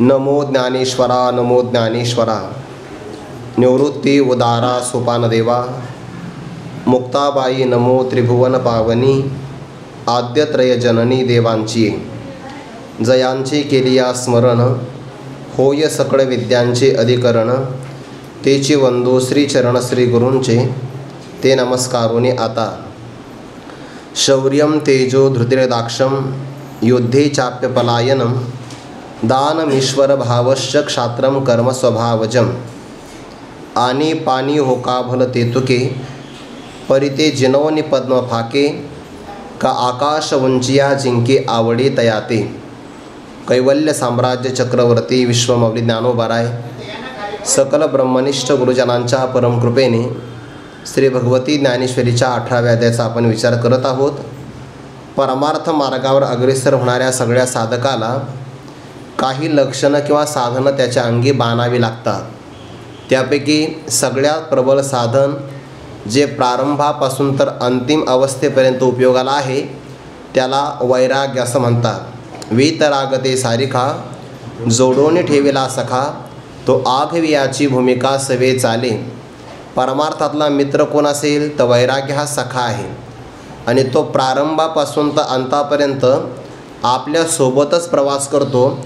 नमो ज्ञानेश्वरा नमो ज्ञानेश्वरा. निवृत्ती उदारा सोपानदेवा. मुक्ताबाई नमो त्रिभुवन पावनी. आद्यत्रय जननी देवांची. जयांची केलिया स्मरण. होय सकळ विद्यांचे अधिकरण. तेची वंदो श्रीचरण श्री गुरूंचे. ते नमस्कारोनी आता. शौर्यं तेजो धृतिर्दाक्षं. युद्धे चाप्य पलायनं. दानमीश्वर भावश्च क्षात्रं कर्म स्वभावजं. आनी पानी होका भल तेतुके. परिते जिनवनी पद्म फाके. का आकाश उंचिया जिंके आवडे तयाते. कैवल्य साम्राज्य चक्रवर्ती विश्वमौली ज्ञानोबाराय सकल ब्रह्मनिष्ठ गुरुजनांच्या परमकृपेने श्री भगवती ज्ञानेश्वरीच्या 18व्या अध्यायाचा आपण विचार करत आहोत. परमार्थ मार्गावर अग्रेसर होणाऱ्या सगळ्या साधकाला काही लक्षणं किंवा साधनं त्याच्या अंगी बाणावी लागतात. त्यापैकी सगळ्यात प्रबल साधन जे प्रारंभापासून तर अंतिम अवस्थेपर्यंत उपयोगाला आहे त्याला वैराग्य असं म्हणतात. वीतरागते सारिखा जोडोनी ठेविला सखा. तो आघवियाची भूमिका सवे चाले. परमार्थातला मित्र कोण असेल तर वैराग्य हा सखा आहे आणि तो प्रारंभापासून तर अंतापर्यंत आपल्यासोबतच प्रवास करतो.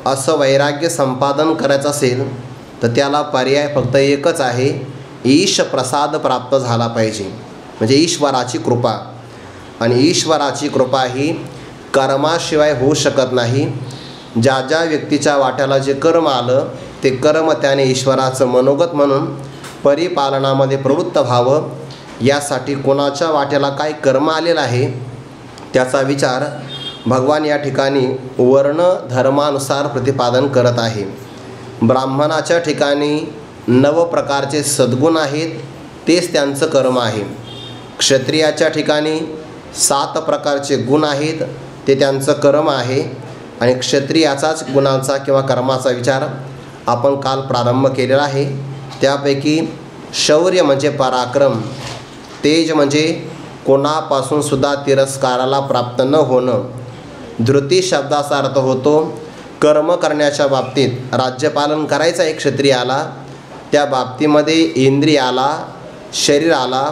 असं वैराग्य संपादन करायचं असेल तर त्याला पर्याय फक्त एकच आहे, ईश प्रसाद प्राप्त झाला पाहिजे, म्हणजे ईश्वराची कृपा. आणि ईश्वराची कृपा ही कर्माशिवाय होऊ शकत नाही. ज्या ज्या व्यक्तीच्या वाट्याला जे कर्म आलं ते कर्म त्याने ईश्वराचं मनोगत म्हणून परिपालनामध्ये प्रवृत्त व्हावं. यासाठी कोणाच्या वाट्याला काय कर्म आलेलं आहे त्याचा विचार भगवान या ठिकाणी वर्ण धर्मानुसार प्रतिपादन करत आहे. ब्राह्मणाच्या ठिकाणी 9 प्रकारचे सद्गुण आहेत, तेच त्यांचं कर्म आहे. क्षत्रियाच्या ठिकाणी 7 प्रकारचे गुण आहेत, ते त्यांचं कर्म आहे. आणि क्षत्रियाचाच गुणांचा किंवा कर्माचा विचार आपण काल प्रारंभ केलेला आहे. त्यापैकी शौर्य म्हणजे पराक्रम, तेज म्हणजे कोणापासून सुद्धा तिरस्काराला प्राप्त न होणं. धृती शब्दाचा अर्थ होतो कर्म करण्याच्या बाबतीत राज्यपालन करायचं आहे क्षत्रियाला, त्या बाबतीमध्ये इंद्रियाला शरीराला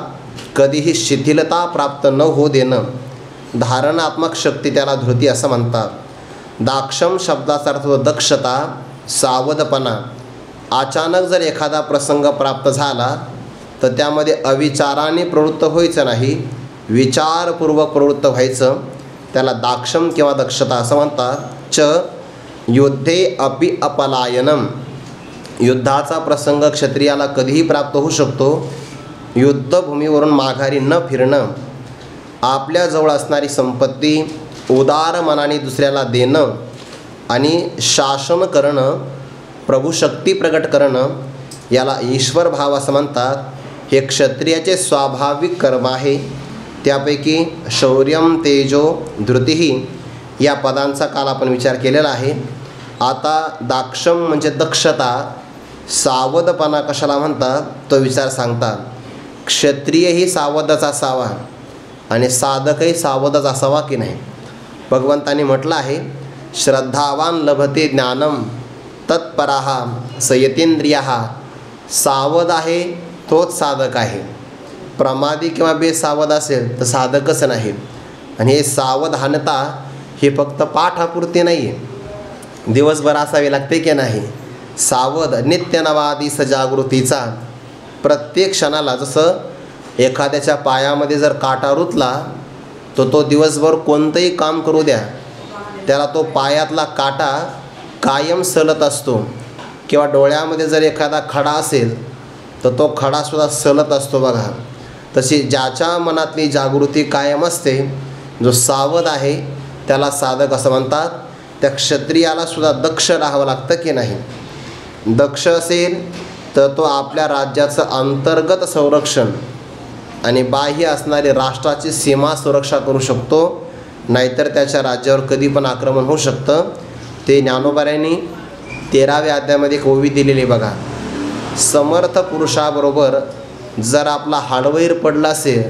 कधीही शिथिलता प्राप्त न होऊ देणं. धारणात्मक शक्ती त्याला धृती असं म्हणतात. दाक्षम शब्दाचा अर्थ दक्षता, सावधपणा. अचानक जर एखादा प्रसंग प्राप्त झाला तर त्यामध्ये अविचाराने प्रवृत्त व्हायचं नाही, विचारपूर्वक प्रवृत्त व्हायचं. त्याला दाक्षम किंवा दक्षता असं म्हणतात. च युद्धे अपि अपलायनम. युद्धाचा प्रसंग क्षत्रियाला कधीही प्राप्त होऊ शकतो. युद्धभूमीवरून माघारी न फिरणं. आपल्याजवळ असणारी संपत्ती उदार मनाने दुसऱ्याला देणं आणि शासन करणं, प्रभुशक्ती प्रगट करणं, याला ईश्वर भाव असं म्हणतात. हे क्षत्रियाचे स्वाभाविक कर्म आहे. त्यापैकी शौर्यं तेजो धृतीही या पदांचा काल आपण विचार केलेला आहे. आता दाक्षम म्हणजे दक्षता, सावधपणा कशाला म्हणतात तो विचार सांगतात. क्षत्रियही सावधच असावा आणि साधकही सावधच असावा की नाही. भगवंतांनी म्हटलं आहे, श्रद्धावान लभते ज्ञानम तत्पराहा संयतेंद्रियाहा. सावध आहे तोच साधक आहे. प्रमादी किंवा बेसावध असेल तर साधकच नाही. आणि हे सावधानता हे फक्त पाठापुरती नाही आहे, दिवसभर असावी लागते की नाही. सावध नित्यनवादी सजागृतीचा. प्रत्येक क्षणाला जसं एखाद्याच्या पायामध्ये जर काटा रुतला तर तो दिवसभर कोणतंही काम करू द्या त्याला तो पायातला काटा कायम सलत असतो. किंवा डोळ्यामध्ये जर एखादा खडा असेल तर तो खडासुद्धा सलत असतो बघा. तशी ज्याच्या मनातली जागृती कायम असते, जो सावध आहे त्याला साधक असं म्हणतात. त्या क्षत्रियाला सुद्धा दक्ष राहावं लागतं की नाही. दक्ष असेल तर तो आपल्या राज्याचं अंतर्गत संरक्षण आणि बाह्य असणारी राष्ट्राची सीमा सुरक्षा करू शकतो, नाहीतर त्याच्या राज्यावर कधी पण आक्रमण होऊ शकतं. ते ज्ञानोबारायांनी 13व्या अध्यायामध्ये एक ओवी दिलेली बघा. समर्थ पुरुषाबरोबर जर आपला हाडवैर पडला असेल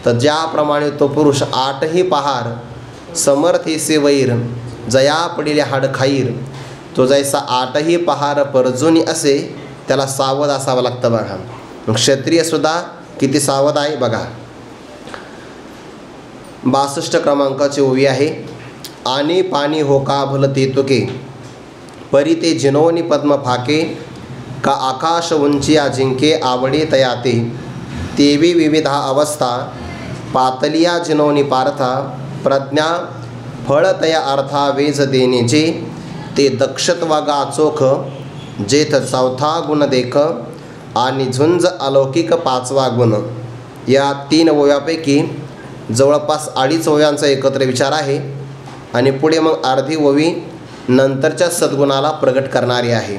तर ज्याप्रमाणे तो पुरुष 8ही पहार समर्थेसे वैर जया पडिले हाड खाईर. तो जैसा आठही पहार परजोनी असे त्याला सावध असावं लागतं बघा. मग क्षत्रियसुद्धा किती सावध आहे बघा. 62 क्रमांकाची ओवी आहे. आणि पाणी हो का भल ते तुके, परी ते जिनोनी पद्म फाके, का आकाश उंची अजिंके आवडे तयाते, तेवी विविधा अवस्था, पातलिया जिनोनी पार्था, प्रज्ञा फळ तया अर्था वेज देनेचे, ते दक्षत्वागा चोख, जेथ चौथा गुण देख, आणि झुंज अलौकिक 5वा गुण. या 3 ओव्यापैकी जवळपास 2.5 ओव्यांचा एकत्र विचार आहे आणि पुढे मग अर्धी ओवी नंतरच्या सद्गुणाला प्रगट करणारी आहे.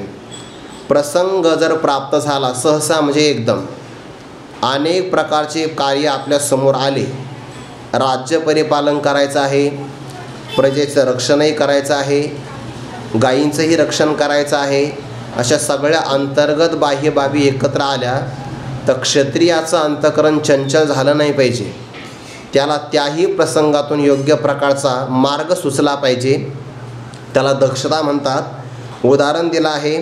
प्रसंग जर प्राप्त झाला सहसा म्हणजे एकदम, अनेक प्रकारचे कार्य आपल्या समोर आले, राज्य परिपालन करायचं आहे, प्रजेचं रक्षणही करायचं आहे, गायींचंही रक्षण करायचं आहे, अशा सगळ्या अंतर्गत बाह्य बाबी एकत्र आल्या तर क्षत्रियाचं अंतःकरण चंचल झालं नाही पाहिजे. त्याला त्याही प्रसंगातून योग्य प्रकारचा मार्ग सुचला पाहिजे. त्याला दक्षता म्हणतात. उदाहरण दिलं आहे,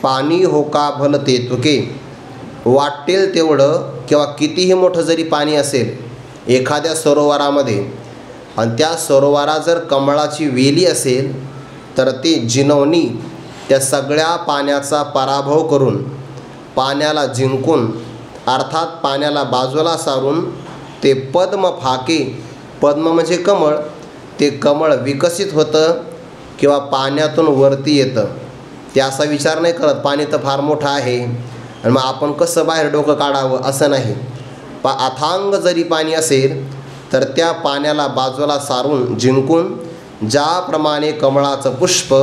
पाणी हो का भल ते तुके, वाटेल तेवढं किंवा कितीही मोठं जरी पाणी असेल एखाद्या सरोवरामध्ये आणि त्या सरोवरात जर कमळाची वेली असेल तर ते जिनवणी त्या सगळ्या पाण्याचा पराभव करून, पाण्याला जिंकून, अर्थात पाण्याला बाजूला सारून ते पद्म फाके, पद्म म्हणजे कमळ, ते कमळ विकसित होतं किंवा पाण्यातून वरती येतं. ते असा विचार नाही करत पाणी तर फार मोठं आहे आणि मग आपण कसं बाहेर डोकं काढावं, असं नाही. अथांग जरी पाणी असेल तर त्या पाण्याला बाजूला सारून जिंकून ज्याप्रमाणे कमळाचं पुष्प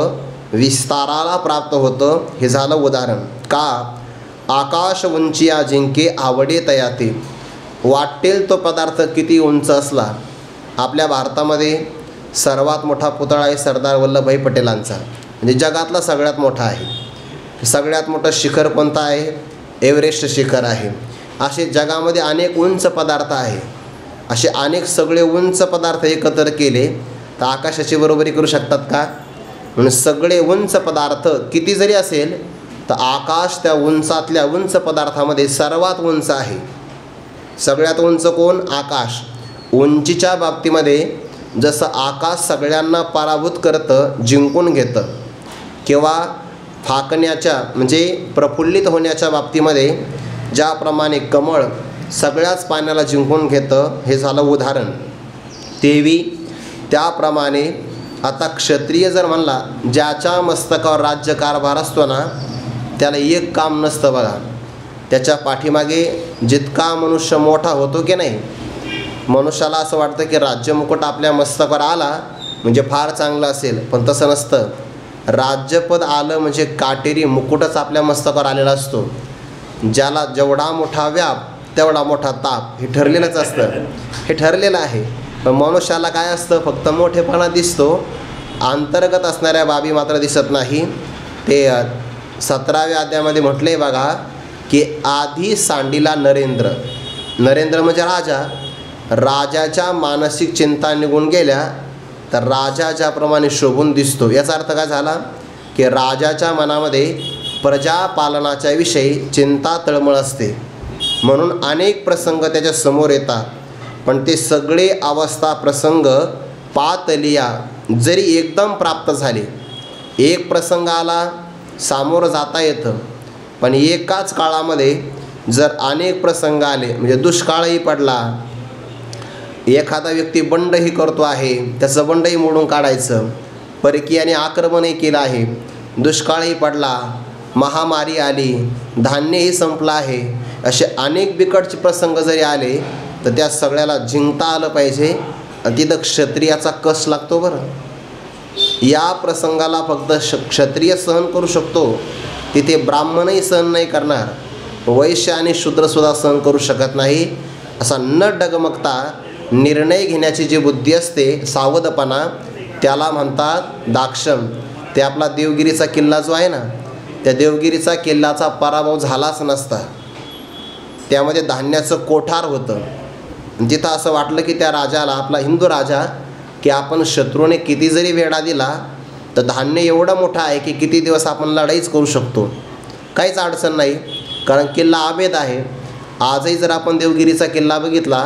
विस्ताराला प्राप्त होतं, हे झालं उदाहरण. का आकाश उंचिया जिंके आवडे तयाते, वाटेल तो पदार्थ किती उंच असला. आपल्या भारतामध्ये सर्वात मोठा पुतळा आहे सरदार वल्लभभाई पटेलांचा, म्हणजे जगातला सगळ्यात मोठा आहे. सगळ्यात मोठं शिखर कोणतं आहे? एव्हरेस्ट शिखर आहे. असे जगामध्ये अनेक उंच पदार्थ आहे. असे अनेक सगळे उंच पदार्थ एकत्र केले तर आकाशाची बरोबरी करू शकतात का? म्हणून सगळे उंच पदार्थ किती जरी असेल तर आकाश त्या उंचातल्या उंच पदार्थामध्ये सर्वात उंच आहे. सगळ्यात उंच कोण? आकाश. उंचीच्या बाबतीमध्ये जसं आकाश सगळ्यांना पराभूत करतं, जिंकून घेतं, किंवा फाकण्याच्या म्हणजे प्रफुल्लित होण्याच्या बाबतीमध्ये ज्याप्रमाणे कमळ सगळ्याच पाण्याला जिंकून घेतं, हे झालं उदाहरण. तेवी त्याप्रमाणे आता क्षत्रिय जर म्हणला, ज्याच्या मस्तकावर राज्यकारभार असतो ना त्याला एक काम नसतं बघा. त्याच्या पाठीमागे जितका मनुष्य मोठा होतो की नाही, मनुष्याला असं वाटतं की राज्यमुकुट आपल्या मस्तकावर आला म्हणजे फार चांगलं असेल, पण तसं नसतं. राज्यपद आलं म्हणजे काटेरी मुकुटच आपल्या मस्तकावर आलेला असतो. ज्याला जेवढा मोठा व्याप तेवढा मोठा ताप, हे ठरलेलंच असतं. हे ठरलेलं आहे. पण मनुष्याला काय असतं? फक्त मोठेपणा दिसतो, अंतर्गत असणाऱ्या बाबी मात्र दिसत नाही. ते 17व्या अध्यायामध्ये म्हटलं आहे बघा की आधी सांडिला नरेंद्र. नरेंद्र म्हणजे राजा. राजाच्या मानसिक चिंता निघून गेल्या तर राजा ज्याप्रमाणे शोभून दिसतो. याचा अर्थ काय झाला की राजाच्या मनामध्ये प्रजापालनाच्या विषयी चिंता तळमळ असते, म्हणून अनेक प्रसंग त्याच्या समोर येतात. पण ते सगळे अवस्था प्रसंग पातलिया जरी एकदम प्राप्त झाले, एक प्रसंग आला सामोरं जाता येतं, पण एकाच काळामध्ये जर अनेक प्रसंग आले म्हणजे दुष्काळही पडला, एखादा व्यक्ती बंडही करतो आहे त्याचं बंडही मोडून काढायचं, परकीयाने आक्रमणही केलं आहे, दुष्काळही पडला, महामारी आली, धान्यही संपलं आहे, असे अनेक बिकटचे प्रसंग जरी आले तर त्या सगळ्याला जिंकता आलं पाहिजे. आणि तिथं क्षत्रियाचा कस लागतो बरं. या प्रसंगाला फक्त क्षत्रिय सहन करू शकतो, तिथे ब्राह्मणही सहन नाही करणार, वैश्य आणि शूद्रसुद्धा सहन करू शकत नाही. असा न डगमगता निर्णय घेण्याची जी बुद्धी असते, सावधपणा, त्याला म्हणतात दाक्षम. ते आपला देवगिरीचा किल्ला जो आहे ना, त्या देवगिरीचा किल्ल्याचा पराभव झालाच नसता. त्यामध्ये धान्याचं कोठार होतं. तिथं असं वाटलं की त्या राजाला, आपला हिंदू राजा, की आपण शत्रूने किती जरी वेढा दिला तर धान्य एवढं मोठं आहे की किती दिवस आपण लढाईच करू शकतो, काहीच अडचण नाही. कारण किल्ला अभेद आहे. आजही जर आपण देवगिरीचा किल्ला बघितला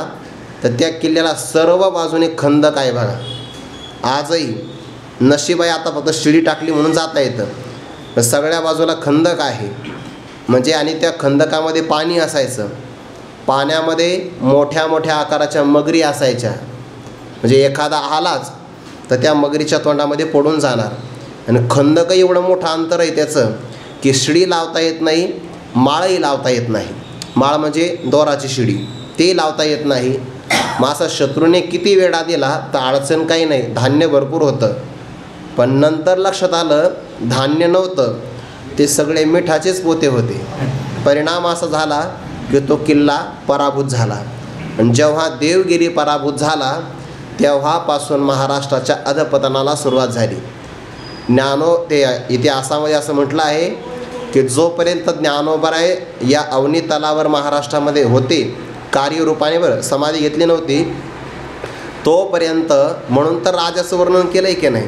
तर त्या किल्ल्याला सर्व बाजूने खंदक आहे बघा. आजही नशीब आहे आता फक्त शिडी टाकली म्हणून जाता येतं, पण सगळ्या बाजूला खंदक आहे. म्हणजे आणि त्या खंदकामध्ये पाणी असायचं. पाण्यामध्ये मोठ्या मोठ्या आकाराच्या मगरी असायच्या. म्हणजे एखादा आलाच तर त्या मगरीच्या तोंडामध्ये पडून जाणार. आणि खंदकही एवढं मोठं अंतर आहे त्याचं की शिडी लावता येत नाही, माळही लावता येत नाही. माळ म्हणजे दोराची शिडी, ते लावता येत नाही. मग असा शत्रूने किती वेढा दिला तर अडचण काही नाही, धान्य भरपूर होतं. पण नंतर लक्षात आलं धान्य नव्हतं, ते सगळे मिठाचेच पोते होते. परिणाम असा झाला की तो किल्ला पराभूत झाला. आणि जेव्हा देवगिरी पराभूत झाला तेव्हापासून महाराष्ट्राच्या अधपतनाला सुरुवात झाली. ते इतिहासामध्ये असं म्हटलं आहे की जोपर्यंत ज्ञानोबराय या अवनी तलावर महाराष्ट्रामध्ये होते, कार्यरूपाने बरं समाधी घेतली नव्हती तोपर्यंत, म्हणून तर राजाचं वर्णन केलं आहे की नाही,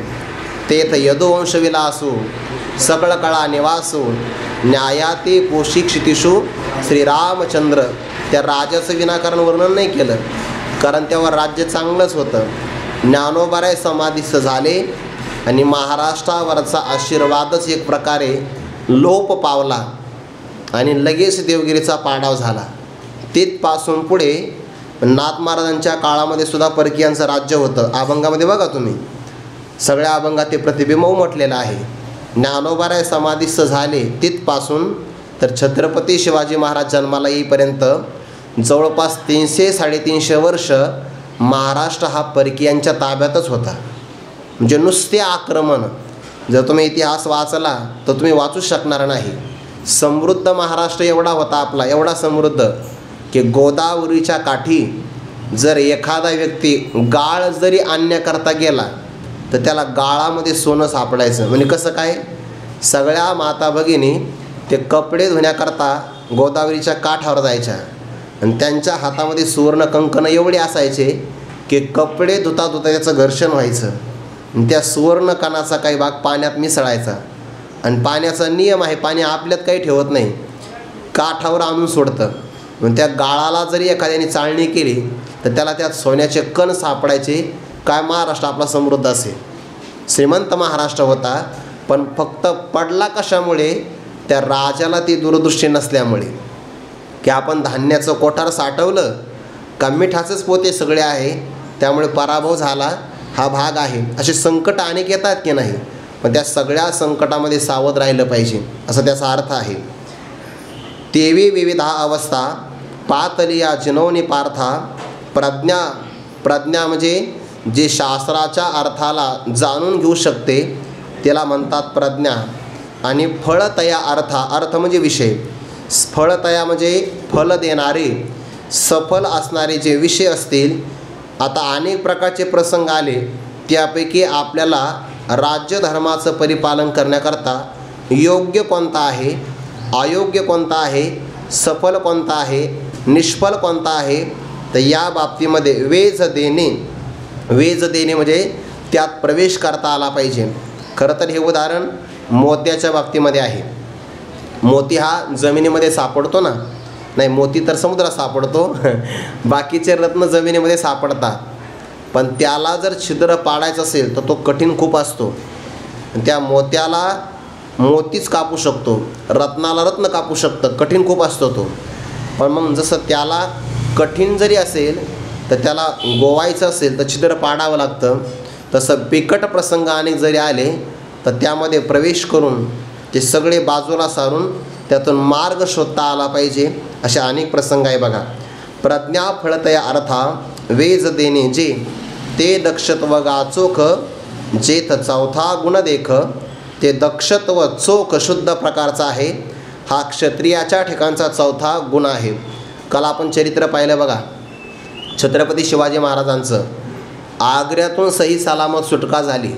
तेथ यदुवंशविलासू सकळ कळा निवासू न्यायाती पोशिक्षितिषू श्रीरामचंद्र. त्या राजाचं विनाकारण वर्णन नाही केलं, कारण तेव्हा राज्य चांगलंच होतं. ज्ञानोबराय समाधीस्थ झाले आणि महाराष्ट्रावरचा आशीर्वादच एक प्रकारे लोप पावला आणि लगेच देवगिरीचा पाडाव झाला. तिथपासून पुढे नाथ महाराजांच्या काळामध्ये सुद्धा परकीयांचं राज्य होतं. अभंगामध्ये बघा तुम्ही, सगळ्या अभंगात ते प्रतिबिंब उमटलेलं आहे. ज्ञानोबराय समाधीस्थ झाले तिथपासून तर छत्रपती शिवाजी महाराज जन्माला येईपर्यंत जवळपास 300-350 वर्ष महाराष्ट्र हा परकीयांच्या ताब्यातच होता. म्हणजे नुसते आक्रमण, जर तुम्ही इतिहास वाचला तर तुम्ही वाचूच शकणार नाही. समृद्ध महाराष्ट्र एवढा होता आपला, एवढा समृद्ध की गोदावरीच्या काठी जर एखादा व्यक्ती गाळ जरी आणण्याकरता गेला तर त्याला गाळामध्ये सोनं सापडायचं. म्हणजे कसं काय, सगळ्या माता भगिनी ते कपडे धुण्याकरता गोदावरीच्या काठावर जायच्या आणि त्यांच्या हातामध्ये सुवर्ण कंकण एवढे असायचे की कपडे धुता धुता त्याचं घर्षण व्हायचं. त्या सुवर्ण कणाचा काही भाग पाण्यात मिसळायचा. आणि पाण्याचा नियम आहे, पाणी आपल्यात काही ठेवत नाही, काठावर आणून सोडतं. मग त्या गाळाला जरी एखाद्याने चाळणी केली तर त्याला त्यात सोन्याचे कण सापडायचे. काय महाराष्ट्र आपला समृद्ध असेल, श्रीमंत महाराष्ट्र होता. पण फक्त पडला कशामुळे, त्या राजाला ती दूरदृष्टी नसल्यामुळे की आपण धान्याचं कोठार साठवलं का मिठाचंच पोते सगळे आहे, त्यामुळे पराभव झाला हा भाग आहे. असे संकट अनेक येतात की नाही, पण त्या सगळ्या संकटामध्ये सावध राहिलं पाहिजे असं त्याचा अर्थ आहे. तेवी विविधा अवस्था पातलिया जिनोनी पार्था. प्रज्ञा म्हणजे जे शास्त्राच्या अर्थाला जाणून घेऊ शकते त्याला म्हणतात प्रज्ञा. आणि फळतया अर्थ म्हणजे विषय, फळतया म्हणजे फल देणारे, सफल असणारे जे विषय असतील. आता अनेक प्रकारचे प्रसंग आले, त्यापैकी आपल्याला राज्यधर्माचं परिपालन करण्याकरता योग्य कोणता आहे, अयोग्य कोणता आहे, सफल कोणता आहे, निष्फल कोणता आहे, तर या बाबतीमध्ये वेज देणे म्हणजे त्यात प्रवेश करता आला पाहिजे. खरं तर हे उदाहरण मोत्याच्या बाबतीमध्ये आहे. मोती हा जमिनीमध्ये सापडतो ना, नाही मोती तर समुद्रात सापडतो, बाकीचे रत्न जमिनीमध्ये सापडतात. पण त्याला जर छिद्र पाडायचं असेल तर तो कठीण खूप असतो. त्या मोत्याला मोतीच कापू शकतो, रत्नाला रत्न कापू शकतं, कठीण खूप असतो तो. पण मग जसं त्याला कठीण जरी असेल तर त्याला गोवायचं असेल तर छिद्र पाडावं लागतं, तसं बिकट प्रसंग अनेक जरी आले तर त्यामध्ये प्रवेश करून ते सगळे बाजूला सारून त्यातून मार्ग शोधता आला पाहिजे. असे अनेक प्रसंग आहे बघा. प्रज्ञा फळतया अर्था वेज देणे जे ते दक्षत्व गाचोख जेथ चौथा गुण देख. ते दक्षत्व चोख शुद्ध प्रकारचा आहे, हा क्षत्रियाच्या ठिकाणचा चौथा गुण आहे. काल आपण चरित्र पाहिलं बघा छत्रपती शिवाजी महाराजांचं. आग्र्यातून सही सलामत सुटका झाली,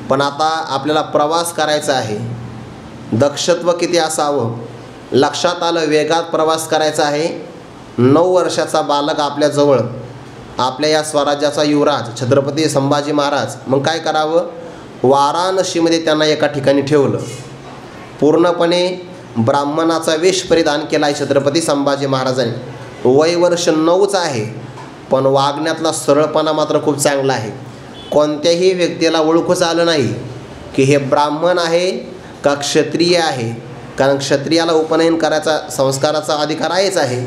पण आता आपल्याला प्रवास करायचा आहे. दक्षत्व किती असावं लक्षात आलं, वेगात प्रवास करायचा आहे. 9 वर्षाचा बालक आपल्याजवळ, आपल्या या स्वराज्याचा युवराज छत्रपती संभाजी महाराज. मग काय करावं, वाराणसीमध्ये त्यांना एका ठिकाणी ठेवलं. पूर्णपणे ब्राह्मणाचा वेश परिधान केला आहे छत्रपती संभाजी महाराजांनी. वय वर्ष 9च आहे, पण वागण्यातला सरळपणा मात्र खूप चांगला आहे. कोणत्याही व्यक्तीला ओळखूच आलं नाही की हे ब्राह्मण आहे का क्षत्रिय आहे, कारण क्षत्रियाला उपनयन करायचा संस्काराचा अधिकार आहेच आहे.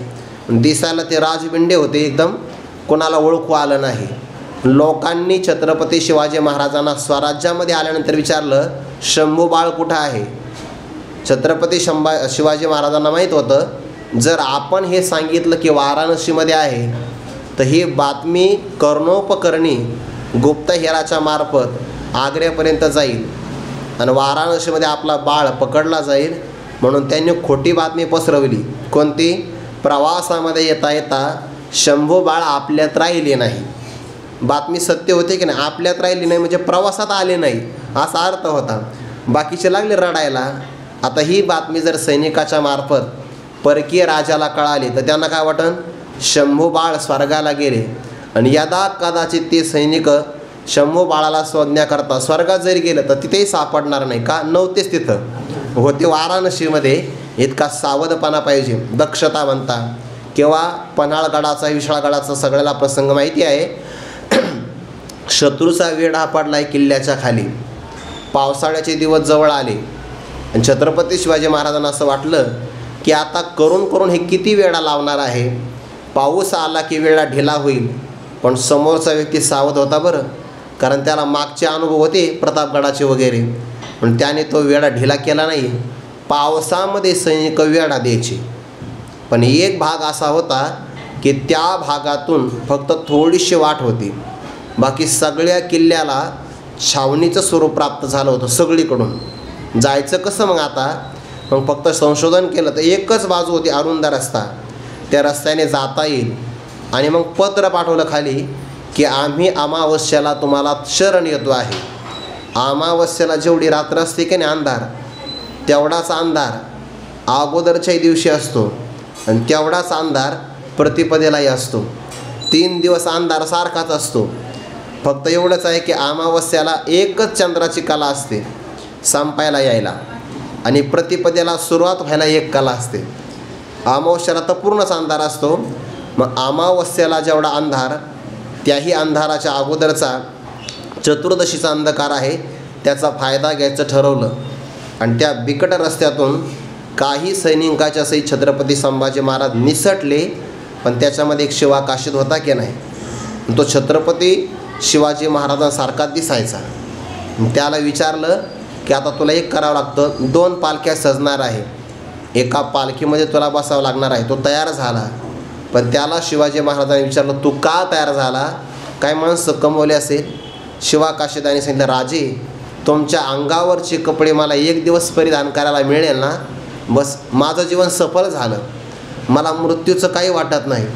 दिसायला ते राजबिंडे होते, एकदम कोणाला ओळखू आलं नाही. लोकांनी छत्रपती शिवाजी महाराजांना स्वराज्यामध्ये आल्यानंतर विचारलं, शंभू बाळ कुठं आहे? छत्रपती शिवाजी महाराजांना माहीत होतं, जर आपण हे सांगितलं की वाराणसीमध्ये आहे, तर ही बातमी कर्णोपकर्णी गुप्तहेराच्या मार्फत आग्र्यापर्यंत जाईल आणि वाराणसीमध्ये आपला बाळ पकडला जाईल. म्हणून त्यांनी खोटी बातमी पसरवली. कोणती? प्रवासामध्ये येता येता शंभू बाळ आपल्यात राहिले नाही. बातमी सत्य होते की नाही? आपल्यात राहिली नाही म्हणजे प्रवासात आले नाही असा अर्थ होता. बाकीचे लागले रडायला. आता ही बातमी जर सैनिकाच्या मार्फत परकीय राजाला कळाली तर त्यांना काय वाटन? शंभू बाळ स्वर्गाला गेले. आणि यदा कदाचित ते सैनिक शंभू बाळाला शोधण्याकरता स्वर्गात जरी गेलं तर तिथेही सापडणार नाही. का? नव्हतेच तिथं, होते वाराणसीमध्ये. इतका सावधपणा पाहिजे, दक्षता म्हणता. किंवा पन्हाळगडाचा विशाळगडाचा सगळ्याला प्रसंग माहिती आहे. शत्रूचा वेढा पडला आहे किल्ल्याच्या खाली. पावसाळ्याचे दिवस जवळ आले आणि छत्रपती शिवाजी महाराजांना असं वाटलं की आता करून करून हे किती वेळा लावणार आहे. पाऊस आला की वेळा ढिला होईल. पण समोरचा व्यक्ती सावध होता बरं, कारण त्याला मागचे अनुभव होते प्रतापगडाचे वगैरे. पण त्याने तो वेळा ढिला केला नाही. पावसामध्ये सैनिक वेळा द्यायचे, पण एक भाग असा होता की त्या भागातून फक्त थोडीशी वाट होती. बाकी सगळ्या किल्ल्याला छावणीचं स्वरूप प्राप्त झालं होतं सगळीकडून. जायचं कसं मग आता? मग फक्त संशोधन केलं तर एकच बाजू होती, अरुंद रस्ता. त्या रस्त्याने जाता येईल. आणि मग पत्र पाठवलं खाली की आम्ही अमावस्याला तुम्हाला शरण येतो आहे. अमावस्याला जेवढी रात्र असते की नाही अंधार, तेवढाच अंधार अगोदरच्याही दिवशी असतो आणि तेवढाच अंधार प्रतिपदेलाही असतो. 3 दिवस अंधार सारखाच असतो. फक्त एवढंच आहे की अमावस्याला एकच चंद्राची कला असते संपायला यायला, आणि प्रतिपदेला सुरुवात व्हायला एक कला असते. अमावस्याला तर पूर्णच अंधार असतो. मग अमावस्याला जेवढा अंधार, त्याही अंधाराच्या अगोदरचा चतुर्दशीचा अंधकार आहे, त्याचा फायदा घ्यायचं ठरवलं. आणि त्या बिकट रस्त्यातून काही सैनिकाच्या सहित छत्रपती संभाजी महाराज निसटले. पण त्याच्यामध्ये एक शिवा काशीद होता की नाही, तो छत्रपती शिवाजी महाराजांसारखा दिसायचा. त्याला विचारलं की आता तुला एक करावं लागतं, 2 पालख्या सजणार आहे, एका पालखीमध्ये तुला बसावं लागणार आहे. तो तयार झाला. पण त्याला शिवाजी महाराजांनी विचारलं, तू का तयार झाला? काय माणसं कमवले असेल? शिवा काशीदाने सांगितलं, राजे तुमच्या अंगावरचे कपडे मला 1 दिवस परिधान करायला मिळेल ना, बस माझं जीवन सफल झालं. मला मृत्यूचं काही वाटत नाही.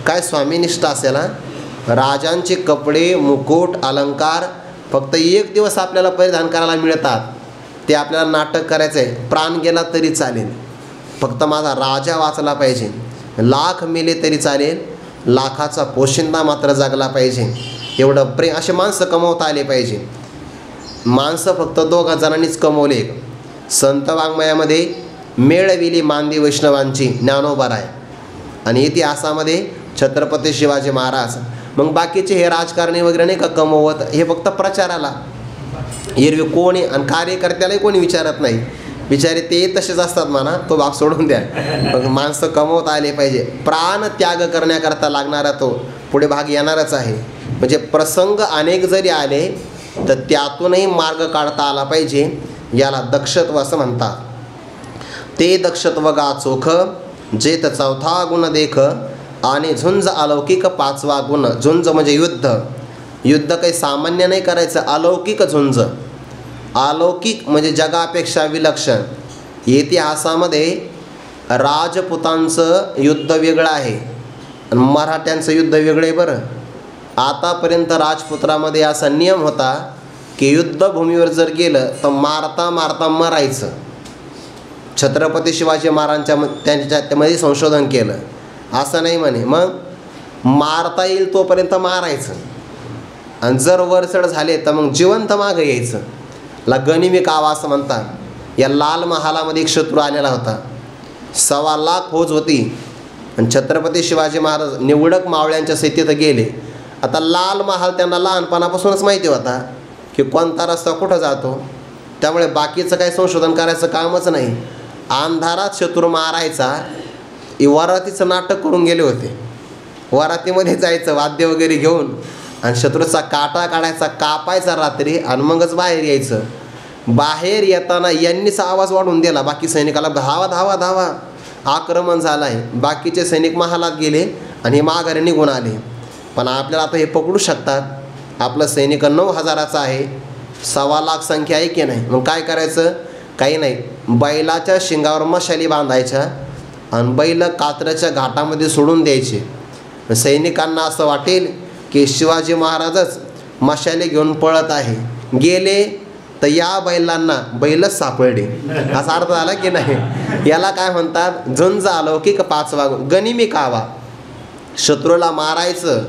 काय स्वामीनिष्ठा असेल ना. राजांचे कपडे, मुकुट, अलंकार फक्त 1 दिवस आपल्याला परिधान करायला मिळतात. ते आपल्याला नाटक करायचं आहे, प्राण गेला तरी चालेल, फक्त माझा राजा वाचला पाहिजे. लाख मेले तरी चालेल, लाखाचा पोशिंदा मात्र जगला पाहिजे. एवढं प्रेम असे माणसं कमवता आले पाहिजे. माणसं फक्त 2 जणांनीच कमवले. संत वाङ्मयामध्ये मेळविली मांदी वैष्णवांची ज्ञानोबाराय, आणि इतिहासामध्ये छत्रपती शिवाजी महाराज. मग बाकीचे हे राजकारणी वगैरे नाही का कमवत, हे फक्त प्रचाराला. एरवी कोणी आणि कार्यकर्त्यालाही कोणी विचारत नाही. बिचारे ते तसेच असतात म्हणा, तो भाग सोडून द्या. मग माणसं कमवता आले पाहिजे. प्राण त्याग करण्याकरता लागणारा तो पुढे भाग येणारच आहे. म्हणजे प्रसंग अनेक जरी आले तर त्यातूनही मार्ग काढता आला पाहिजे. याला दक्षत्व असं म्हणतात. ते दक्षत्व गा चोख, जेत 4था गुण देख, आणि झुंज अलौकिक 5वा गुण. झुंज म्हणजे युद्ध. युद्ध काही सामान्य नाही करायचं, अलौकिक झुंज. अलौकिक म्हणजे जगापेक्षा विलक्षण. इतिहासामध्ये राजपुतांचं युद्ध वेगळं आहे आणि मराठ्यांचं युद्ध वेगळं आहे बरं. आतापर्यंत राजपुत्रामध्ये असा नियम होता की युद्धभूमीवर जर गेलं तर मारता मारता मरायचं. छत्रपती शिवाजी महाराजांच्या त्यामध्ये संशोधन केलं. असं नाही म्हणे, मग मारता येईल तोपर्यंत मारायचं, आणि जर वरचढ झाले तर मग जिवंत मागं यायचं. ला गनिमी कावा असं म्हणतात. या लाल महालामध्ये एक शत्रू आलेला होता. 1.25 लाख फौज होती आणि छत्रपती शिवाजी महाराज निवडक मावळ्यांच्या सैतीत गेले. आता लाल महाल त्यांना लहानपणापासूनच माहिती होता की कोणता रस्ता कुठं जातो, त्यामुळे बाकीचं काही संशोधन करायचं कामच नाही. अंधारात शत्रू मारायचा वरातीचं नाटक करून गेले होते. वरातीमध्ये जायचं वाद्य वगैरे घेऊन आणि शत्रूचा काटा काढायचा, कापायचा रात्री आणि मगच बाहेर यायचं. बाहेर येताना यांनीच आवाज वाढवून दिला बाकी सैनिकाला, धावा धावा धावा, आक्रमण झालं आहे. बाकीचे सैनिक महालात गेले आणि माघारी निघून आले. पण आपल्याला आता हे पकडू शकतात, आपलं सैनिक 9,000चं आहे, 1.25 लाख संख्या आहे की नाही. मग काय करायचं? काही नाही, बैलाच्या शिंगावर मशाली बांधायच्या आणि बैल कात्रच्या घाटामध्ये सोडून द्यायचे. सैनिकांना असं वाटेल की शिवाजी महाराजच मशाली घेऊन पळत आहे. गेले तर या बैलांना बैलच सापडले, असा अर्थ झाला की नाही. याला काय म्हणतात? झुंज अलौकिक 5वा गुण, गनिमी कावा. शत्रूला मारायचं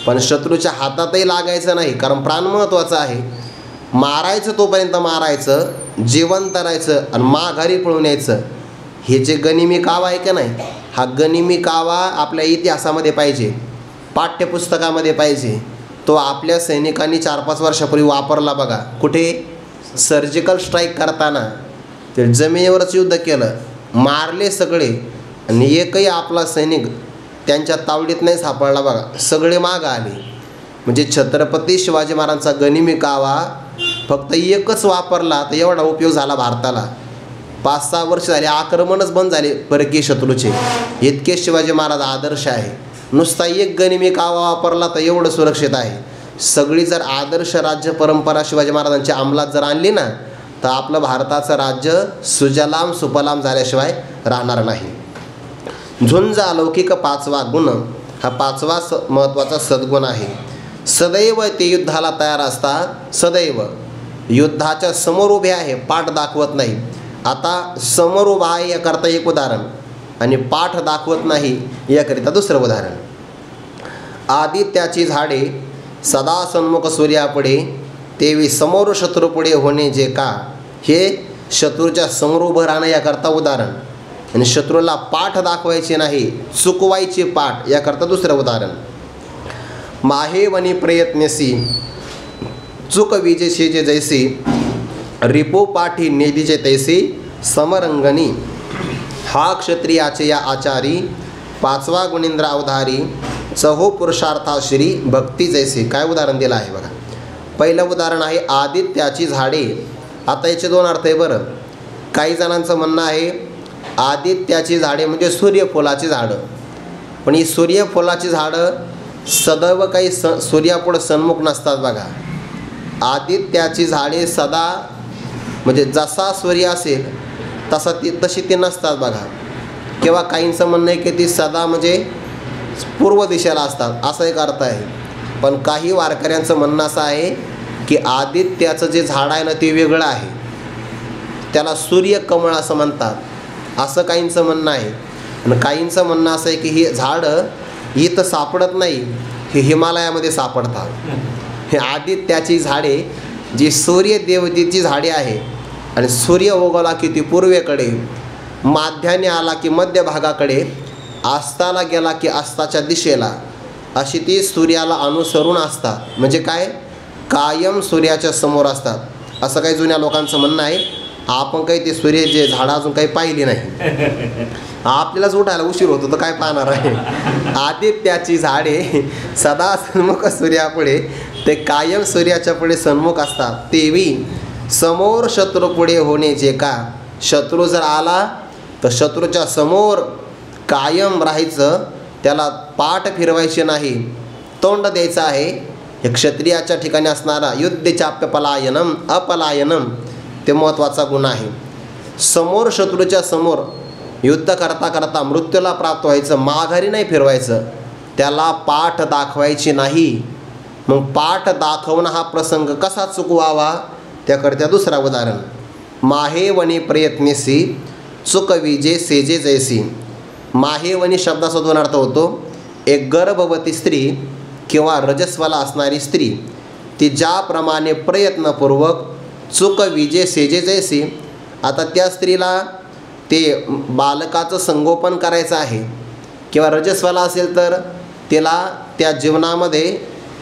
पण शत्रूच्या हातातही लागायचं नाही, कारण प्राण महत्त्वाचं आहे. मारायचं तोपर्यंत मारायचं, जिवंत राहायचं आणि माघारी पळून यायचं. हे जे गनिमी कावा आहे का नाही, हा गनिमी कावा आपल्या इतिहासामध्ये पाहिजे, पाठ्यपुस्तकामध्ये पाहिजे. तो आपल्या सैनिकांनी 4-5 वर्षापूर्वी वापरला बघा. कुठे? सर्जिकल स्ट्राईक करताना ते जमिनीवरच युद्ध केलं, मारले सगळे आणि एकही आपला सैनिक त्यांच्या तावडीत नाही सापडला बघा, सगळे मागं आले. म्हणजे छत्रपती शिवाजी महाराजांचा गनिमी कावा फक्त एकच वापरला तर एवढा उपयोग झाला भारताला. 5-6 वर्ष झाले आक्रमणच बंद झाले परकीय शत्रूचे, इतके शिवाजी महाराज आदर्श आहे. नुसता एक गनिमी कावा वापरला तर एवढं सुरक्षित आहे. सगळी जर आदर्श राज्य परंपरा शिवाजी महाराजांच्या अंमलात जर आणली ना, तर आपलं भारताचं राज्य सुजलाम सुफलाम झाल्याशिवाय राहणार नाही. झुंज अलौकिक 5वा गुण, हा 5वा महत्त्वाचा सद्गुण आहे. सदैव ते युद्धाला तयार असतात. सदैव युद्धाच्या समोर उभे आहे, पाठ दाखवत नाही. आता समोर उभा आहे याकरता एक उदाहरण आणि पाठ दाखवत नाही याकरिता दुसरं उदाहरण. आदित्याची झाडे सदा सन्मुख सूर्यापुढे, तेवी समोर शत्रूपुढे होणे जे का. हे शत्रूच्या समोर उभं राहणं याकरता उदाहरण. आणि शत्रूला पाठ दाखवायचे नाही, चुकवायचे पाठ याकरता दुसरं उदाहरण. माहेवनी प्रयत्नेसी चुक विजेशी जे जैसी, रिपो पाठी नेदीचे तैसी समरंगणी. हा क्षत्रियाचे या आचारी, 5वा गुणेंद्र अवधारी, चहो पुरुषार्था श्री भक्ती जैसे. काय उदाहरण दिलं आहे बघा. पहिलं उदाहरण आहे आदित्याची झाडे. आता याचे 2 अर्थ आहे बरं. काही जणांचं म्हणणं आहे आदित्याची झाडे म्हणजे सूर्यफुलाची झाडं, पण ही सूर्यफुलाची झाडं सदैव काही सूर्यापुढं सन्मुख नसतात बघा. आदित्याची झाडे सदा म्हणजे जसा सूर्य असेल तशी ती नसतात बघा. किंवा काहींचं म्हणणं आहे की ती सदा म्हणजे पूर्व दिशेला असतात, असा एक अर्थ आहे. पण काही वारकऱ्यांचं म्हणणं असं आहे की आदित्याचं जे झाड आहे ना ते वेगळं आहे, त्याला सूर्यकमळ असं म्हणतात, असं काहींचं म्हणणं आहे. आणि काहींचं म्हणणं असं आहे की ही झाडं इथं सापडत नाही, हे हिमालयामध्ये सापडतात. हे आदित्याची झाडे जी सूर्यदेवतेची झाडे आहे आणि सूर्य उगवला की ती पूर्वेकडे, माध्याने आला की मध्य भागाकडे, अस्ताला गेला की अस्ताच्या दिशेला, अशी ती सूर्याला अनुसरून असतात. म्हणजे काय? कायम सूर्याच्या समोर असतात, असं काही जुन्या लोकांचं म्हणणं आहे. आपण काही ते सूर्य जे झाडं अजून काही पाहिली नाही, आपल्यालाच उठायला उशीर होतो तर काय पाहणार आहे. आदित्याची झाडे सदा सन्मुख सूर्यापुढे, ते कायम सूर्याच्या पुढे सन्मुख असतात. तेवी समोर शत्रू पुढे होणे जे का. शत्रू जर आला तर शत्रूच्या समोर कायम राहायचं, त्याला पाठ फिरवायचे नाही, तोंड द्यायचं आहे. हे क्षत्रियाच्या ठिकाणी असणारा युद्धचाप्य पलायनम अपलायनम ते महत्त्वाचा गुण आहे. समोर शत्रूच्या समोर युद्ध करता करता मृत्यूला प्राप्त व्हायचं, माघारी नाही फिरवायचं, त्याला पाठ दाखवायची नाही. मग पाठ दाखवणं हा प्रसंग कसा चुकवावा त्याकरता दुसरा उदाहरण. माहेवनी प्रयत्नेसी चुक विजे सेजे जैसी. माहेवनी शब्दाचा 2 अर्थ होतो. एक गर्भवती स्त्री किंवा रजस्वला असणारी स्त्री, ती ज्याप्रमाणे प्रयत्नपूर्वक चूक विजे सेजे जैसी. आता त्या स्त्रीला ते बालकाचं संगोपन करायचं आहे किंवा रजस्वाला असेल तर तिला त्या जीवनामध्ये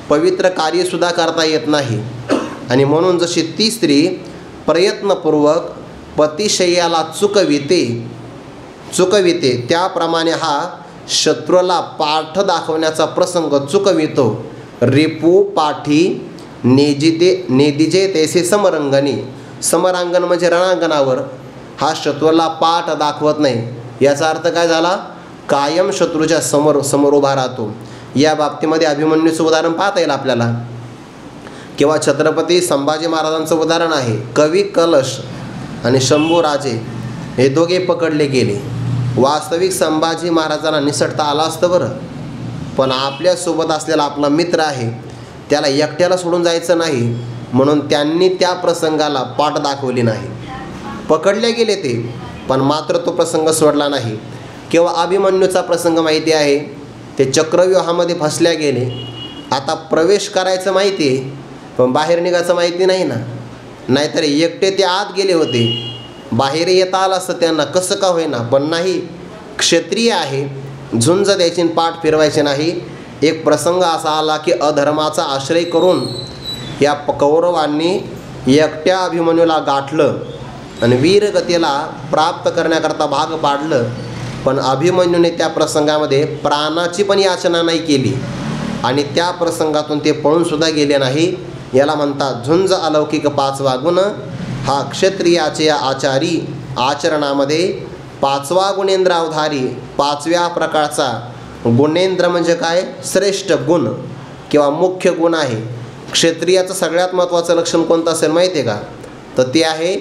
पवित्र कार्यसुद्धा करता येत नाही. आणि म्हणून जशी ती स्त्री प्रयत्नपूर्वक पतिशय्याला चुकविते त्याप्रमाणे हा शत्रूला पाठ दाखवण्याचा प्रसंग चुकवितो. रिपू पाठी नेदिजे तैसे समरंगणी. समरांगण म्हणजे रणांगणावर हा शत्रूला पाठ दाखवत नाही. याचा अर्थ काय झाला? कायम शत्रूच्या समोर उभा राहतो. या बाबतीमध्ये अभिमन्यूचं उदाहरण पाहता येईल आपल्याला. किंवा छत्रपती संभाजी महाराजांचं उदाहरण आहे. कवी कलश आणि शंभूराजे हे दोघे पकडले गेले. वास्तविक संभाजी महाराजांना निसटता आलं असतं बरं, पण आपल्यासोबत असलेला आपला मित्र आहे त्याला एकट्याला सोडून जायचं नाही, म्हणून त्यांनी त्या प्रसंगाला पाठ दाखवली नाही. पकडले गेले ते, पण मात्र तो प्रसंग सोडला नाही. किंवा अभिमन्यूचा प्रसंग माहिती आहे. ते चक्रव्यूहामध्ये फसल्या गेले. आता प्रवेश करायचं माहिती आहे, पण बाहेर निघायचं माहिती नाही ना. नाहीतर एकटे ते आत गेले होते, बाहेर येता आलं असतं त्यांना कसं का होईना, पण नाही. क्षत्रिय आहे, झुंज द्यायची पाठ फिरवायचे नाही. एक प्रसंग असा आला की अधर्माचा आश्रय करून या कौरवांनी एकट्या अभिमन्यूला गाठलं आणि वीरगतीला प्राप्त करण्याकरता भाग पाडलं. पण अभिमन्यूने त्या प्रसंगामध्ये प्राणाची पण याचना नाही केली आणि त्या प्रसंगातून ते पळूनसुद्धा गेले नाही. याला म्हणतात झुंज अलौकिक 5वा गुण. हा क्षत्रियाचे आचारी आचरणामध्ये 5वा गुणेंद्र अवधारी 5व्या प्रकारचा गुणेंद्र म्हणजे काय? श्रेष्ठ गुण किंवा मुख्य गुण आहे. क्षत्रियाचं सगळ्यात महत्त्वाचं लक्षण कोणतं असेल माहिती आहे का? तर ते आहे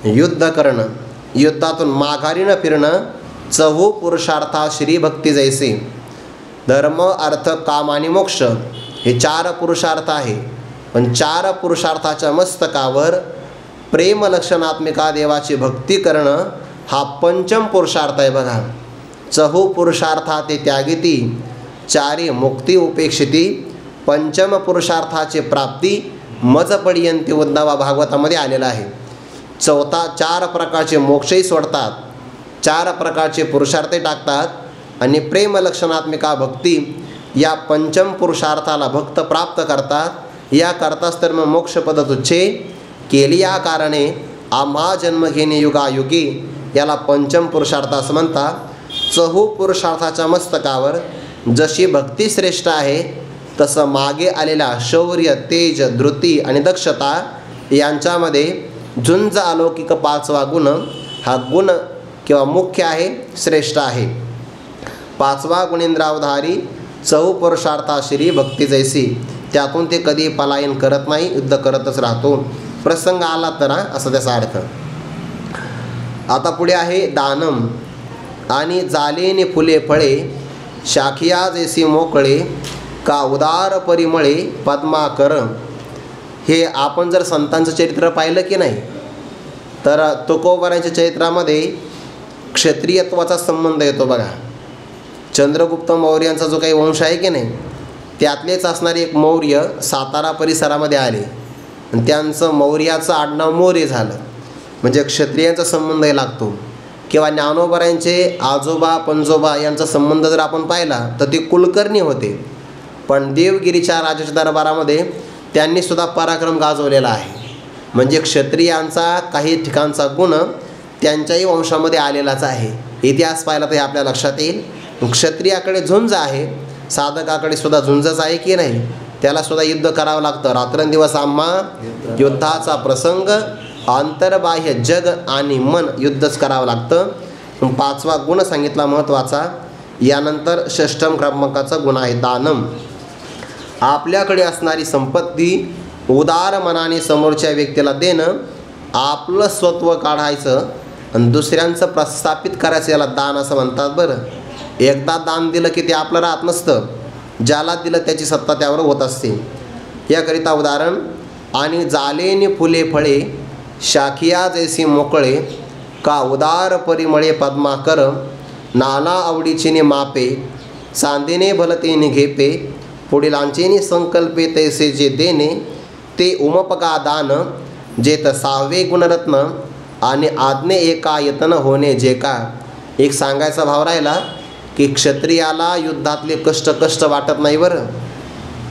युद्ध करणं, युद्धातून माघारी न फिरणं. चहू पुरुषार्था श्रीभक्ती जैसे. धर्म अर्थ काम आणि मोक्ष हे 4 पुरुषार्थ आहे. पण 4 पुरुषार्थाच्या मस्तकावर प्रेम लक्षणात्मिका देवाची भक्ती करणं हा 5म पुरुषार्थ आहे. बघा, चहू पुरुषार्था ते त्यागिती, 4 मुक्ती उपेक्षिती, 5म पुरुषार्थाची प्राप्ती मजपडियंती उद्धवा भागवतामध्ये आलेला आहे. 4 प्रकारचे मोक्षही सोडतात, 4 प्रकारचे पुरुषार्थही टाकतात आणि प्रेम लक्षणात्मिका भक्ती या 5म पुरुषार्थाला भक्त प्राप्त करतात. या करताच तर मग मोक्षपद तुच्छे केली या कारणे आम्हा जन्म घेणे युगायुगी. याला 5म पुरुषार्थ असं म्हणतात. चहू पुरुषार्थाच्या मस्तकावर जशी भक्ती श्रेष्ठ आहे तसं मागे आलेल्या शौर्य, तेज, धृती आणि दक्षता यांच्यामध्ये झुंज अलौकिक 5वा गुण हा गुण किंवा मुख्य आहे, श्रेष्ठ आहे. 5वा गुणेंद्रावधारी चहू पुरुषार्था श्री भक्ती जैसी. त्यातून ते कधी पलायन करत नाही, युद्ध करतच राहतो. प्रसंग आला तर असा त्याचा अर्थ. आता पुढे आहे दानम. आणि जालेने फुले फळे शाखिया जैसी मोकळे का उदार परिमळे पद्माकर. हे आपण जर संतांचं चरित्र पाहिलं की नाही तर तुकोबारांच्या चरित्रामध्ये क्षत्रियत्वाचा संबंध येतो. बघा, चंद्रगुप्त मौर्यांचा जो काही वंश आहे की नाही त्यातलेच असणारे एक मौर्य सातारा परिसरामध्ये आले आणि त्यांचं मौर्याचं आडनाव मौर्य झालं, म्हणजे क्षत्रियांचा संबंध लागतो. किंवा ज्ञानोबारांचे आजोबा पणजोबा यांचा संबंध जर आपण पाहिला तर ते कुलकर्णी होते, पण देवगिरीच्या राजाच्या दरबारामध्ये त्यांनीसुद्धा पराक्रम गाजवलेला आहे. म्हणजे क्षत्रियांचा काही ठिकाणचा गुण त्यांच्याही वंशामध्ये आलेलाच आहे. इतिहास पाहिला तर आपल्या लक्षात येईल. क्षत्रियाकडे झुंज आहे, साधकाकडे सुद्धा झुंजच आहे की नाही, त्यालासुद्धा युद्ध करावं लागतं. रात्रंदिवस आम्हा युद्धाचा प्रसंग, आंतरबाह्य जग आणि मन युद्धच करावं लागतं. 5वा गुण सांगितला महत्त्वाचा. यानंतर 6ष्टम क्रमांकाचा गुण आहे दानम. आपल्याकडे असणारी संपत्ती उदार मनाने समोरच्या व्यक्तीला देणं, आपलं स्वत्व काढायचं आणि दुसऱ्यांचं प्रस्थापित करायचं, याला दान असं म्हणतात. बरं, एकदा दान दिलं की ते आपलं राहत नसतं, ज्याला दिलं त्याची सत्ता त्यावर होत असते. याकरिता उदाहरण. आणि जालेने फुले फळे शाखिया जैसी मोकळे का उदार परिमळे पद्माकर. नाना आवडीचेने मापे चांदीने भलतेने घेपे पुढीलांचेने संकल्पे तैसे जे देणे ते उमपका दान. जे तर 6वे गुणरत्न आणि आज्ञे एकायतन होणे जे का. एक सांगायचा भाव राहिला की क्षत्रियाला युद्धातले कष्ट वाटत नाही बरं.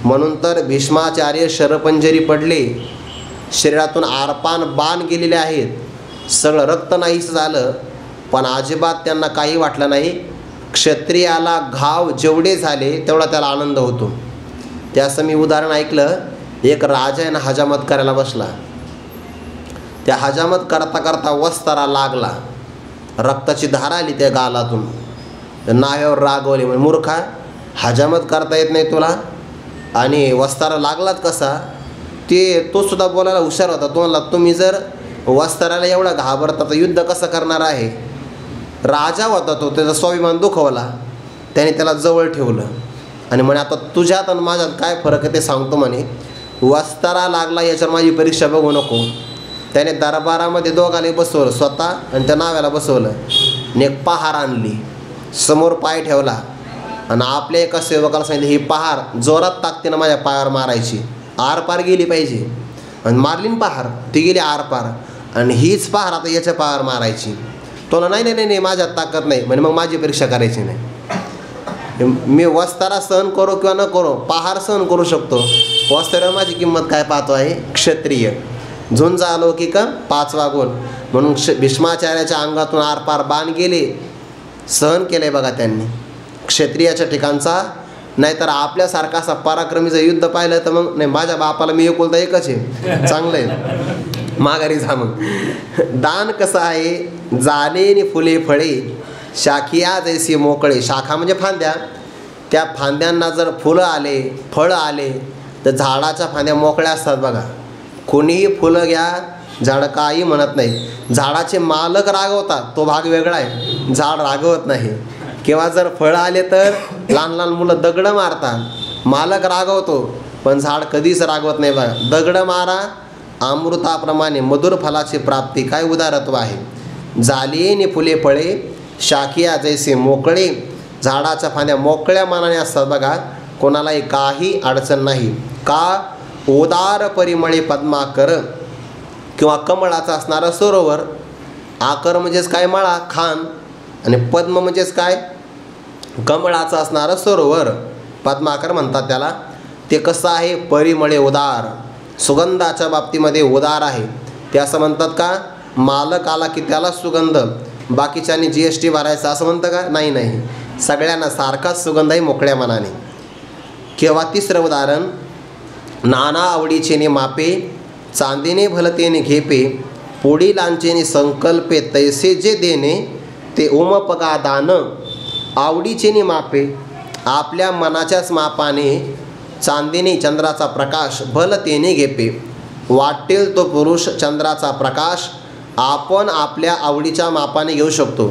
म्हणून तर भीष्माचार्य शरपंजरी पडले, शरीरातून आरपान बाण गेलेले आहेत, सगळं रक्त नाहीच झालं, पण अजिबात त्यांना काही वाटलं नाही. क्षत्रियाला घाव जेवढे झाले तेवढा त्याला आनंद होतो. त्याचं मी उदाहरण ऐकलं. एक राजा आहे ना, हजामत करायला बसला. त्या हजामत करता करता वस्तारा लागला, रक्ताची धार आली त्या गालातून. नाव्यावर रागवले, म्हणजे मूर्खा, हजामत करता येत नाही तुला आणि वस्तारा लागलाच कसा. तो सुद्धा बोलायला हुशार होता. तो म्हणला, तुम्ही जर वस्ताराला एवढा घाबरता तर युद्ध कसं करणार आहे. राजा होता तो, त्याचा स्वाभिमान दुखवला. त्याने त्याला जवळ ठेवलं आणि म्हणे, आता तुझ्यात आणि माझ्यात काय फरक आहे ते सांगतो म्हणे. वस्तारा लागला याच्यावर माझी परीक्षा बघू नको. त्याने दरबारामध्ये दोघाला बसवलं, स्वतः आणि त्या नाव्याला बसवलं. आणि एक पहार आणली, समोर पाय ठेवला आणि आपल्या एका सेवकाला सांगितलं, ही पहार जोरात ताकदीनं माझ्या पायावर मारायची, आरपार गेली पाहिजे. आणि मारली ना पहार, ती गेली आरपार. आणि हीच पहार आता याच्या पायावर मारायची. तो नाही नाही नाही माझ्यात ताकद नाही म्हणे, मग माझी परीक्षा करायची नाही. मी वस्तारा सहन करो किंवा न करो, पहार सहन करू शकतो. वस्तारावर माझी किंमत काय पाहतो आहे, क्षत्रिय. झुंज अलौकिक 5वा गुण. म्हणून भीष्माचार्याच्या अंगातून आरपार बाण गेले, सहन केले बघा त्यांनी, क्षत्रियाच्या ठिकाणचा. नाहीतर आपल्यासारखा असा पराक्रमीचं युद्ध पाहिलं तर मग नाही, माझ्या बापाला मी एकुलता एकच आहे, चांगलं आहे, माघारी जा मग. दान कसं आहे, जाणे नि फुले फळे, शाखिया जैसे मोकळे. शाखा म्हणजे फांद्या. त्या फांद्यांना जर फुलं आले, फळं आले तर झाडाच्या फांद्या मोकळ्या असतात बघा. कोणीही फुलं घ्या, झाड काही म्हणत नाही. झाडाचे मालक रागवतात, तो भाग वेगळा आहे, झाड रागवत नाही. किंवा जर फळं आले तर लहान लहान मुलं दगडं मारतात, मालक रागवतो, पण झाड कधीच रागवत नाही बघा. दगडं मारा, अमृताप्रमाणे मधुर फलाची प्राप्ती. काय उदारत्व आहे. झाली नि फुले फळे, शाखिया जैसे मोकळे. झाडाच्या फांद्या मोकळ्या मनाने असतात बघा, कोणालाही काही अडचण नाही. का, उदार परिमळे पद्माकर, किंवा कमळाचा असणारा सरोवर. आकर म्हणजेच काय, मळा, खान. आणि पद्म म्हणजेच काय, कमळाचं असणारं सरोवर, पद्माकर म्हणतात त्याला. ते कसं आहे, परिमळे उदार, सुगंधाच्या बाबतीमध्ये उदार आहे. ते असं म्हणतात का, मालक आला की त्याला सुगंध, बाकीच्यांनी GST भरायचा असं म्हणतं का, नाही नाही, सगळ्यांना सारखाच सुगंध आहे मोकळ्या मनाने. किंवा 3रं उदाहरण, नाना आवडीचे मापे, चांदीने भलतेने घेपे, पोडी लांचेने संकल्पे, तैसे जे देणे ते उमपगा दान. आवडीचे मापे, आपल्या मनाच्याच मापाने, चांदीने चंद्राचा प्रकाश, भलतेने घेपे. वाटेल तो पुरुष चंद्राचा प्रकाश आपण आपल्या आवडीच्या मापाने घेऊ शकतो.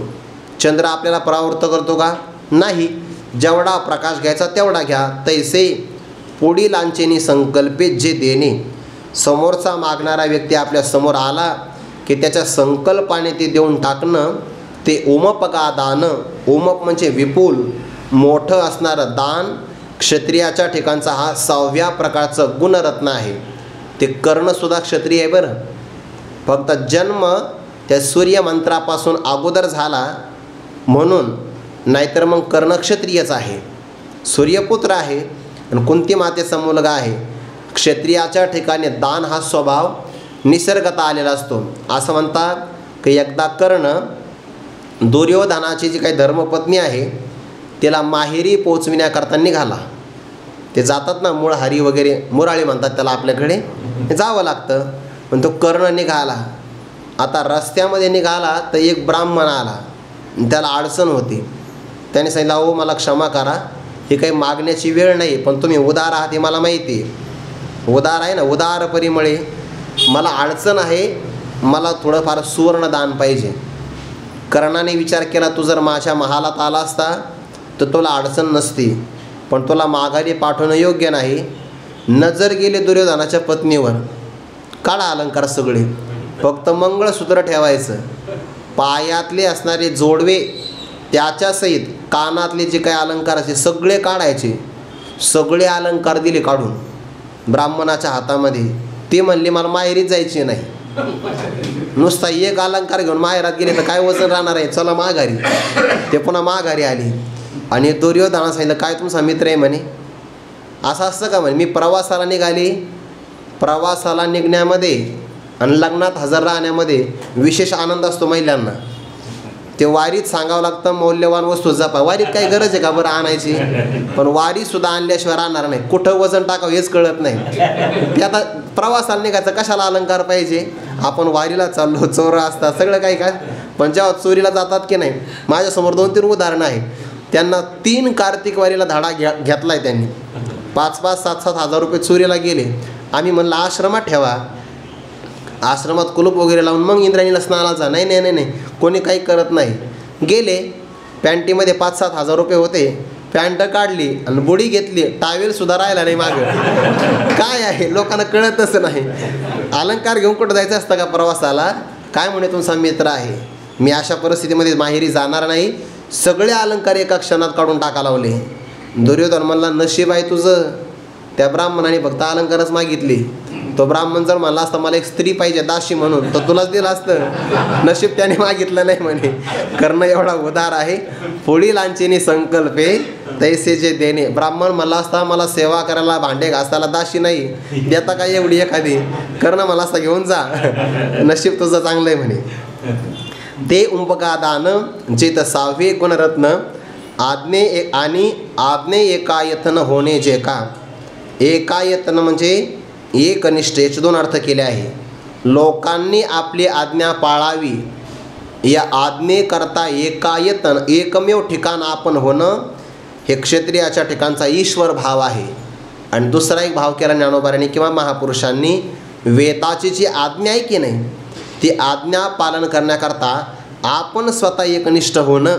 चंद्र आपल्याला परावृत्त करतो का, नाही. जेवढा प्रकाश घ्यायचा तेवढा घ्या. तैसे पोडी लांचेनी संकल्पे जे देणे. समोरचा मागणारा व्यक्ती आपल्या समोर आला की त्याच्या संकल्पाने ते देऊन टाकणं, ते उमपगा दान. उमप म्हणजे विपुल, मोठं असणारं दान. क्षत्रियाच्या ठिकाणचा हा 6व्या प्रकारचं गुणरत्न आहे. ते कर्णसुद्धा क्षत्रिय आहे बरं, फक्त जन्म त्या सूर्यमंत्रापासून अगोदर झाला म्हणून, नाहीतर मग कर्ण क्षत्रियच आहे, सूर्यपुत्र आहे आणि कुंती मातेचा मुलगा आहे. क्षत्रियाच्या ठिकाणी दान हा स्वभाव निसर्गता आलेला असतो. असं म्हणतात की एकदा कर्ण दुर्योधनाची जी काही धर्मपत्नी आहे तिला माहेरी पोचविण्याकरता निघाला. ते जातात ना मुळहारी वगैरे, मुराळी म्हणतात त्याला आपल्याकडे, जावं लागतं. पण तो कर्ण निघाला. आता रस्त्यामध्ये निघाला तर एक ब्राह्मण आला, त्याला अडचण होती. त्याने सांगितलं, अहो मला क्षमा करा, ही काही मागण्याची वेळ नाही, पण तुम्ही उदार आहात हे मला माहिती आहे. उदार आहे ना, उदार परिमळे. मला अडचण आहे, मला थोडंफार सुवर्णदान पाहिजे. कर्णाने विचार केला, तू जर माझ्या महालात आला असता तर तुला अडचण नसती, पण तुला माघारी पाठवणं योग्य नाही. नजर गेले दुर्योधनाच्या पत्नीवर. काढा अलंकार सगळे, फक्त मंगळसूत्र ठेवायचं. पायातले असणारे जोडवे त्याच्यासहित कानातले जे काही अलंकार असे सगळे काढायचे. सगळे अलंकार दिले काढून ब्राह्मणाच्या हातामध्ये. ते म्हणले, मला माहेरीच जायची नाही, नुसता एक अलंकार घेऊन माहेरात गेले तर काय वजन राहणार आहे, चला माघारी. ते पुन्हा माघारी आली आणि दुर्योधनाला सांगितलं, काय तुमचा मित्र आहे म्हणे. असं असतं का म्हणे, मी प्रवासाला निघाली, प्रवासाला निघण्यामध्ये आणि लग्नात हजर राहण्यामध्ये विशेष आनंद असतो महिलांना. ते वारीत सांगावं लागतं मौल्यवान वस्तू जपा. वारीत काही गरज आहे का बरं आणायची, पण वारीसुद्धा आणल्याशिवाय राहणार नाही. कुठं वजन टाकावं हेच कळत नाही. ते आता प्रवासाला निघायचं कशाला अलंकार पाहिजे, आपण वारीला चाललो, चोर असतात सगळं काही काय. पण जेव्हा चोरीला जातात की नाही, माझ्यासमोर 2-3 उदाहरणं आहे. त्यांना 3 कार्तिक वारीला धाडा घेतला आहे त्यांनी. 5-5, 7-7 हजार रुपये चोरीला गेले. आम्ही म्हणलं आश्रमात ठेवा, आश्रमात कुलूप वगैरे लावून मग इंद्रायणीला स्नानाला जा. नाही नाही नाही नाही, कोणी काही करत नाही. गेले, पॅन्टीमध्ये 5-7 हजार रुपये होते, पॅन्ट काढली आणि बुडी घेतली, टावेलसुद्धा राहिला नाही मागं. काय आहे लोकांना कळतच नाही. अलंकार घेऊन कुठं जायचं असतं का प्रवासाला. काय म्हणे तुमचा मित्र आहे, मी अशा परिस्थितीमध्ये माहेरी जाणार नाही. सगळे अलंकार एका क्षणात काढून टाका लावले. दुर्योधन म्हणला, नशीब आहे तुझं, त्या ब्राह्मणाने फक्त अलंकारच मागितली. तो ब्राह्मण जर म्हणला असता मला एक स्त्री पाहिजे दासी म्हणून, तर तुलाच दिलं असतं. नशीब त्याने मागितलं नाही म्हणे. कर्ण एवढा उदार आहे. पुढील लांचेनी संकल्पे तैसे जे देणे. ब्राह्मण म्हणला असता मला सेवा करायला, भांडे घासायला दासी नाही, देता काय एवढी एखादी. कर्ण मला असता घेऊन जा, नशीब तुझं चांगलं आहे म्हणे. ते उंबकादान जेत 6वे गुणरत्न आज्ञे आणि आज्ञे एकायतन होणे जे का. एकायतन म्हणजे एकनिष्ठ, याचे 2 अर्थ केले आहे. लोकांनी आपली आज्ञा पाळावी, या आज्ञेकरता एकायतन एकमेव ठिकाण आपण होणं, हे क्षत्रियाच्या ठिकाणचा ईश्वर भाव आहे. आणि दुसरा एक भाव केला ज्ञानोबारांनी किंवा महापुरुषांनी, वेदाची जी आज्ञा आहे की नाही, ती आज्ञा पालन करण्याकरता आपण स्वतः एकनिष्ठ होणं.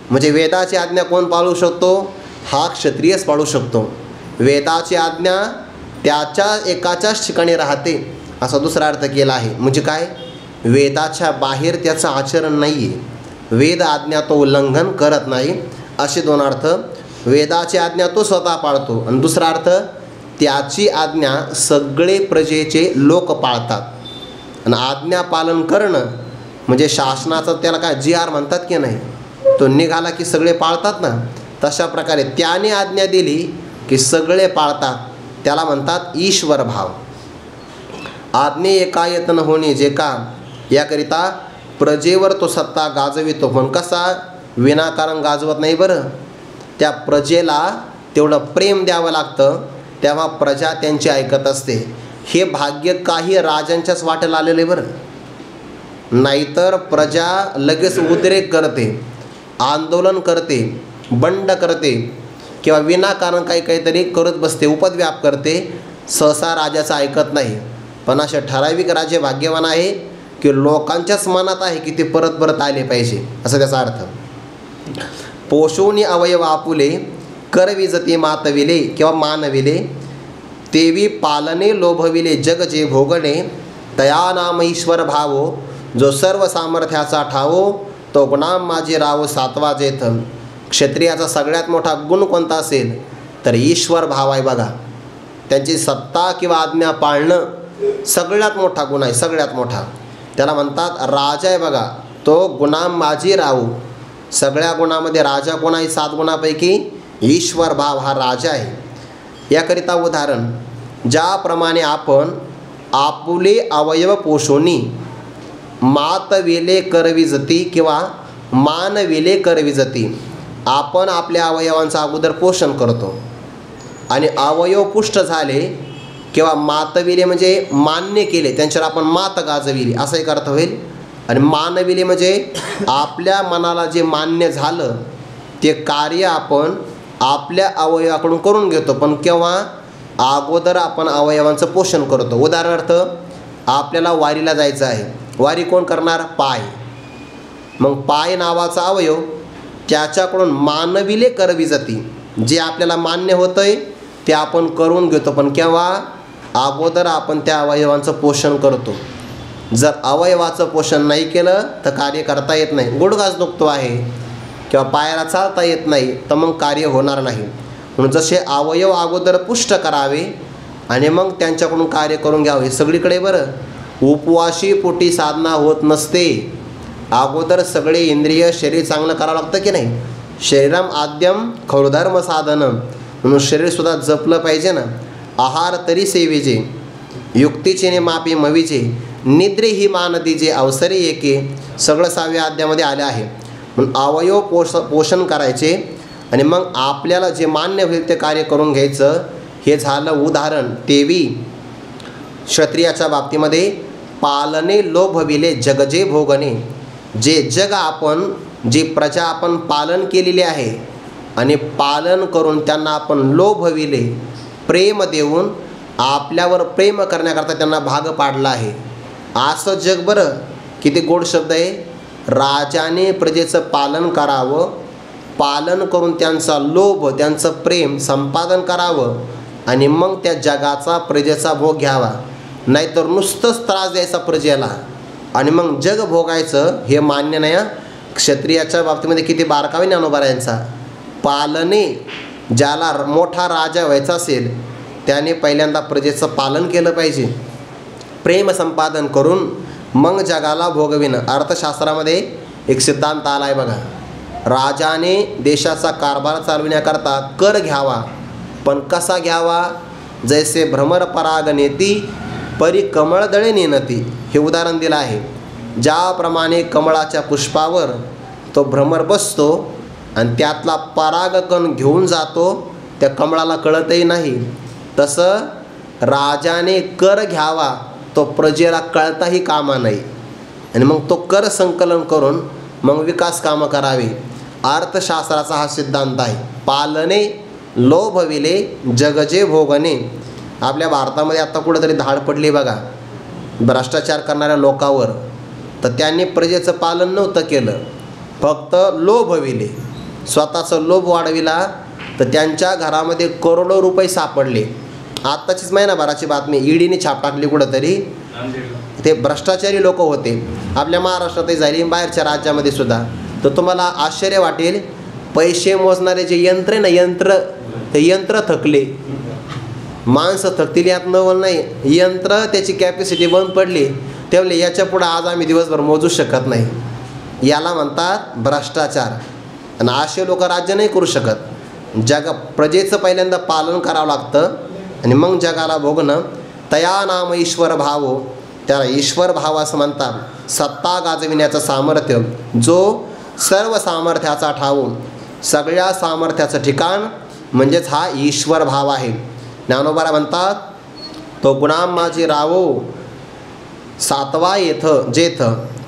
म्हणजे वेदाची आज्ञा कोण पाळू शकतो, हा क्षत्रियच पाळू शकतो. वेदाची आज्ञा त्याच्या एकाच्याच ठिकाणी राहते, असा दुसरा अर्थ केला आहे. म्हणजे काय, वेदाच्या बाहेर त्याचं आचरण नाही आहे, वेद आज्ञा तो उल्लंघन करत नाही, असे 2 अर्थ. वेदाची आज्ञा तो स्वतः पाळतो आणि दुसरा अर्थ त्याची आज्ञा सगळे प्रजेचे लोक पाळतात. आणि आज्ञा पालन करणं म्हणजे शासनाचं, त्याला काय GR म्हणतात की नाही, तो निघाला की सगळे पाळतात ना, तशा प्रकारे त्याने आज्ञा दिली की सगळे पाळतात, त्याला म्हणतात ईश्वर भाव. आज्ञे एकायतन होणे जे का, याकरिता प्रजेवर तो सत्ता गाजवितो. पण कसा, विनाकारण गाजवत नाही बरं. त्या प्रजेला तेवढं प्रेम द्यावं लागतं, तेव्हा प्रजा त्यांची ऐकत असते. हे भाग्य काही राजांच्याच वाटेला आलेलं आहे बरं. नाहीतर प्रजा लगेच उद्रेक करते, आंदोलन करते, बंड करते, किंवा विनाकारण काहीतरी करत बसते, उपद्व्याप करते. सहसा राजाचं ऐकत नाही. पण असे ठराविक राजे भाग्यवान आहे की लोकांच्याच मनात आहे की ते परत परत आले पाहिजे, असं त्याचा अर्थ. पोषोनी अवयव आपुले करविजती मातविले किंवा मानविले, तेवी पालने लोभविले जग जे भोगणे, तया नाम ईश्वर भावो जो सर्व सामर्थ्याचा ठावो, तो गुणाम माझे राव 7वा जेथ. क्षत्रियाचा सगळ्यात मोठा गुण कोणता असेल तर ईश्वर भाव आहे बघा. त्यांची सत्ता किंवा आज्ञा पाळणं सगळ्यात मोठा गुण आहे, सगळ्यात मोठा. त्याला म्हणतात राजा आहे बघा, तो गुणाम माझी राहू. सगळ्या गुणामध्ये राजा कोण आहे, 7 गुणापैकी ईश्वर भाव हा राजा आहे. याकरिता उदाहरण, ज्याप्रमाणे आपण आपुले अवयव पोषोनी मातविले करविजती किंवा मानविले करविजती, आपण आपल्या अवयवांचं अगोदर पोषण करतो आणि अवयव पुष्ट झाले किंवा मातविले म्हणजे मान्य केले, त्यांच्यावर आपण मात गाजविली असा एक अर्थ होईल. आणि मानविले म्हणजे आपल्या मनाला जे मान्य झालं ते कार्य आपण आपल्या अवयवाकडून करून घेतो, पण केव्हा, अगोदर आपण अवयवांचं पोषण करतो. उदाहरणार्थ, आपल्याला वारीला जायचं आहे, वारी कोण करणार, पाय. मग पाय नावाचा अवयव त्याच्याकडून मानविले करविजती, जे आपल्याला मान्य होतं आहे ते आपण करून घेतो, पण केव्हा, अगोदर आपण त्या अवयवांचं पोषण करतो. जर अवयवाचं पोषण नाही केलं तर कार्य करता येत नाही. गुडघाच दुखतो आहे किंवा पायाला चालता येत नाही तर मग कार्य होणार नाही. म्हणून जसे अवयव अगोदर पुष्ट करावे आणि मग त्यांच्याकडून कार्य करून घ्यावे, सगळीकडे बरं. उपवाशी पोटी साधना होत नसते. अगोदर सगळे इंद्रिय शरीर चांगलं करावं लागतं की नाही. शरीरम आद्यम खौर्धर्म साधनम, म्हणून शरीरसुद्धा जपलं पाहिजे ना. आहार तरी सेवेचे, युक्तीचे ने मापी मवीचे, निद्रे ही मान दीजे अवसरे एके, सगळं 6व्या अध्यायामध्ये आले आहे. म्हणून अवयव पोषण करायचे आणि मग आपल्याला जे मान्य होईल ते कार्य करून घ्यायचं. हे झालं उदाहरण. तेवी क्षत्रियाच्या बाबतीमध्ये पालने लोभविले जगजे भोगणे, जे जग आपण, जी प्रजा आपण पालन केलेली आहे आणि पालन करून त्यांना आपण लोभविले, प्रेम देऊन आपल्यावर प्रेम करण्याकरता त्यांना भाग पाडला आहे. असं जग बरं. किती गोड शब्द आहे. राजाने प्रजेचं पालन करावं, पालन करून त्यांचा लोभ, त्यांचं प्रेम संपादन करावं आणि मग त्या जगाचा प्रजेचा भोग घ्यावा. नाहीतर नुसतंच त्रास द्यायचा प्रजेला आणि मग जग भोगायचं, हे मान्य नाही. क्षत्रियाच्या बाबतीमध्ये किती बारकावे ज्ञानोबा यांचा. पालने, ज्याला मोठा राजा व्हायचा असेल त्याने पहिल्यांदा प्रजेचं पालन केलं पाहिजे, प्रेम संपादन करून मग जगाला भोगविणं. अर्थशास्त्रामध्ये एक सिद्धांत आला आहे बघा. राजाने देशाचा कारभार चालविण्याकरता कर घ्यावा, पण कसा घ्यावा. जैसे भ्रमर पराग नेती परी कमळदळे नेनती, हे उदाहरण दिलं आहे. ज्याप्रमाणे कमळाच्या पुष्पावर तो भ्रमर बसतो आणि त्यातला परागकण घेऊन जातो, त्या कमळाला कळतही नाही, तसं राजाने कर घ्यावा, तो प्रजेला कळताही कामा नाही. आणि मग तो कर संकलन करून मग विकास कामं करावी. अर्थशास्त्राचा हा सिद्धांत आहे. पालने लोभविले जगजे भोगणे. आपल्या भारतामध्ये आता कुठंतरी धाड पडली बघा भ्रष्टाचार करणाऱ्या लोकांवर. तर त्यांनी प्रजेचं पालन नव्हतं केलं, फक्त लोभविले, स्वतःचं लोभ वाढविला, तर त्यांच्या घरामध्ये करोडो रुपये सापडले. आत्ताचीच महिनाभराची बातमी, ईडीने छाप टाकली कुठंतरी. ते भ्रष्टाचारी लोक होते. आपल्या महाराष्ट्रातही झाली, बाहेरच्या राज्यामध्ये सुद्धा. तर तुम्हाला आश्चर्य वाटेल, पैसे मोजणारे जे यंत्र आहे ना, ते यंत्र थकले. माणसं थकतील यात नवल नाही. यंत्र त्याची कॅपॅसिटी बंद पडली. त्यामुळे याच्या पुढं आज आम्ही दिवसभर मोजू शकत नाही. याला म्हणतात भ्रष्टाचार. आणि असे लोक राज्य नाही करू शकत. प्रजेचं पहिल्यांदा पालन करावं लागतं आणि मग जगाला भोगणं. तया नाम ईश्वर भाव, त्याला ईश्वर भाव असं म्हणतात. सत्ता गाजविण्याचं सामर्थ्य, जो सर्व सामर्थ्याचा ठाऊ, सगळ्या सामर्थ्याचं ठिकाण म्हणजेच हा ईश्वर भाव आहे. ज्ञानोबा म्हणतात, तो गुणांमाजी रावो 7वा येथं जेथ,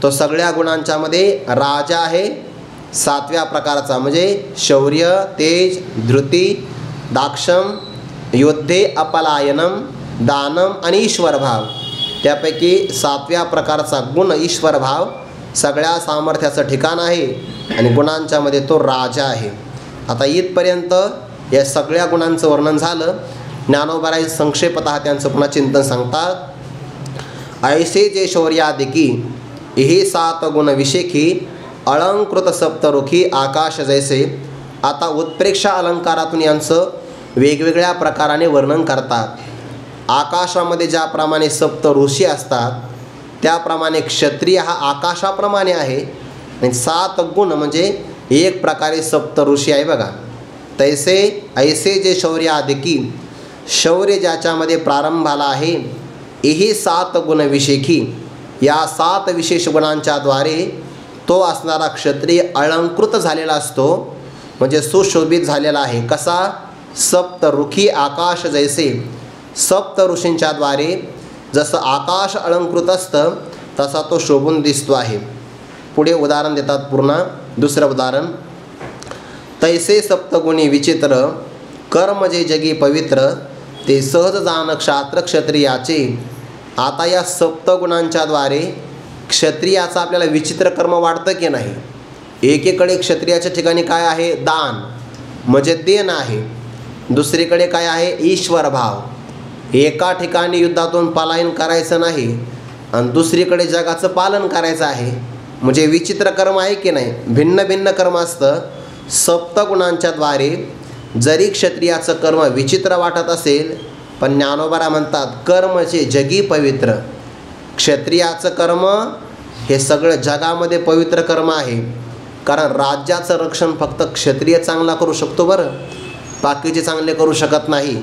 तो सगळ्या गुणांच्यामध्ये राजा आहे. 7व्या प्रकारचा म्हणजे शौर्य, तेज, धृती, दाक्षम, योद्धे, अपलायनम, दानम आणि ईश्वरभाव. त्यापैकी 7व्या प्रकारचा गुण ईश्वरभाव सगळ्या सामर्थ्याचं ठिकाण आहे आणि गुणांच्यामध्ये तो राजा आहे. आता इथपर्यंत या सगळ्या गुणांचं वर्णन झालं. ज्ञानोबाराय संक्षेपतः त्यांचं पुन्हा चिंतन सांगतात. ऐसे जे शौर्यादिकी हे 7 गुण विशेखी अलंकृत सप्तरुखी आकाश जैसे. आता उत्प्रेक्षा अलंकारातून यांचं वेगवेगळ्या प्रकाराने वर्णन करतात. आकाशामध्ये ज्याप्रमाणे सप्त ऋषी असतात त्याप्रमाणे क्षत्रिय हा आकाशाप्रमाणे आहे. आणि 7 गुण म्हणजे एक प्रकारे सप्त ऋषी आहे बघा. तैसे ऐसे जे शौर्यादिकी, शौर्य ज्याच्यामध्ये प्रारंभाला आहे, हे 7 गुण विशेखी, या 7 विशेष गुणांच्याद्वारे तो असणारा क्षत्रिय अलंकृत झालेला असतो, म्हणजे सुशोभित झालेला आहे. कसा? सप्तऋखी आकाश जैसे. सप्त ऋषींच्याद्वारे जसं आकाश अलंकृत असतं तसा तो शोभून दिसतो आहे. पुढे उदाहरण देतात पूर्ण. दुसरं उदाहरण, तैसे सप्तगुणी विचित्र कर्म जे जगी पवित्र, ते सहज जाण क्षात्र क्षत्रियाचे. आता या सप्तगुणांच्याद्वारे क्षत्रियाचं आपल्याला विचित्र कर्म वाटतं की नाही. एकीकडे क्षत्रियाच्या ठिकाणी काय आहे? दान म्हणजे देणं आहे. दुसरीकडे काय आहे? ईश्वर भाव. एका ठिकाणी युद्धातून पलायन करायचं नाही आणि दुसरीकडे जगाचं पालन करायचं आहे. म्हणजे विचित्र कर्म आहे की नाही. भिन्न भिन्न कर्म असतं. सप्तगुणांच्याद्वारे जरी क्षत्रियाचं कर्म विचित्र वाटत असेल, पण ज्ञानोबा म्हणतात कर्मचे जगी पवित्र. क्षत्रियाचं कर्म हे सगळं जगामध्ये पवित्र कर्म आहे, कारण राज्याचं रक्षण फक्त क्षत्रिय चांगला करू शकतो बरं, बाकीचे चांगले करू शकत नाही.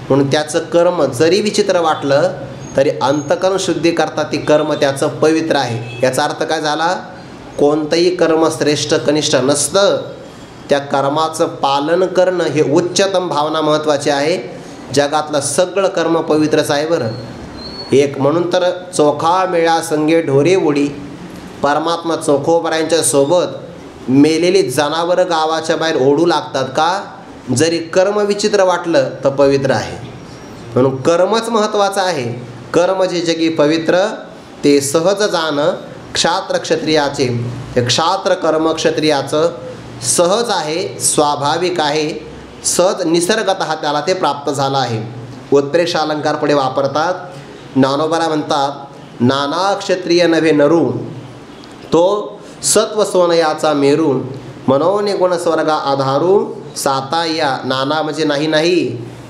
म्हणून त्याचं कर्म जरी विचित्र वाटलं तरी अंतकरण शुद्धी करता ती कर्म त्याचं पवित्र आहे. याचा अर्थ काय झाला? कोणतंही कर्म श्रेष्ठ कनिष्ठ नसतं, त्या कर्माचं पालन करणं हे उच्चतम भावना महत्त्वाची आहे. जगातलं सगळं कर्म पवित्रच आहे बरं. एक म्हणून तर चोखा मेळा संगे ढोरे उडी, परमात्मा चोखोबरायांच्या सोबत मेलेली जनावरं गावाच्या बाहेर ओढू लागतात का? जरी कर्म विचित्र वाटलं तर पवित्र आहे. म्हणून कर्मच महत्त्वाचं आहे. कर्म जे जगी पवित्र ते सहज जाणं क्षात्र क्षत्रियाचे. ते क्षात्र कर्म क्षत्रियाचं सहज आहे, स्वाभाविक आहे, सहज निसर्गतः त्याला ते प्राप्त झालं आहे. उत्प्रेक्ष अलंकार पुढे वापरतात. ज्ञानोबा म्हणतात, नाना क्षत्रिय नव्हे नरू, तो सत्व सोनयाचा मेरू, मनोनिगुण स्वर्गा आधारू, साता या. नाना म्हणजे नाही नाही,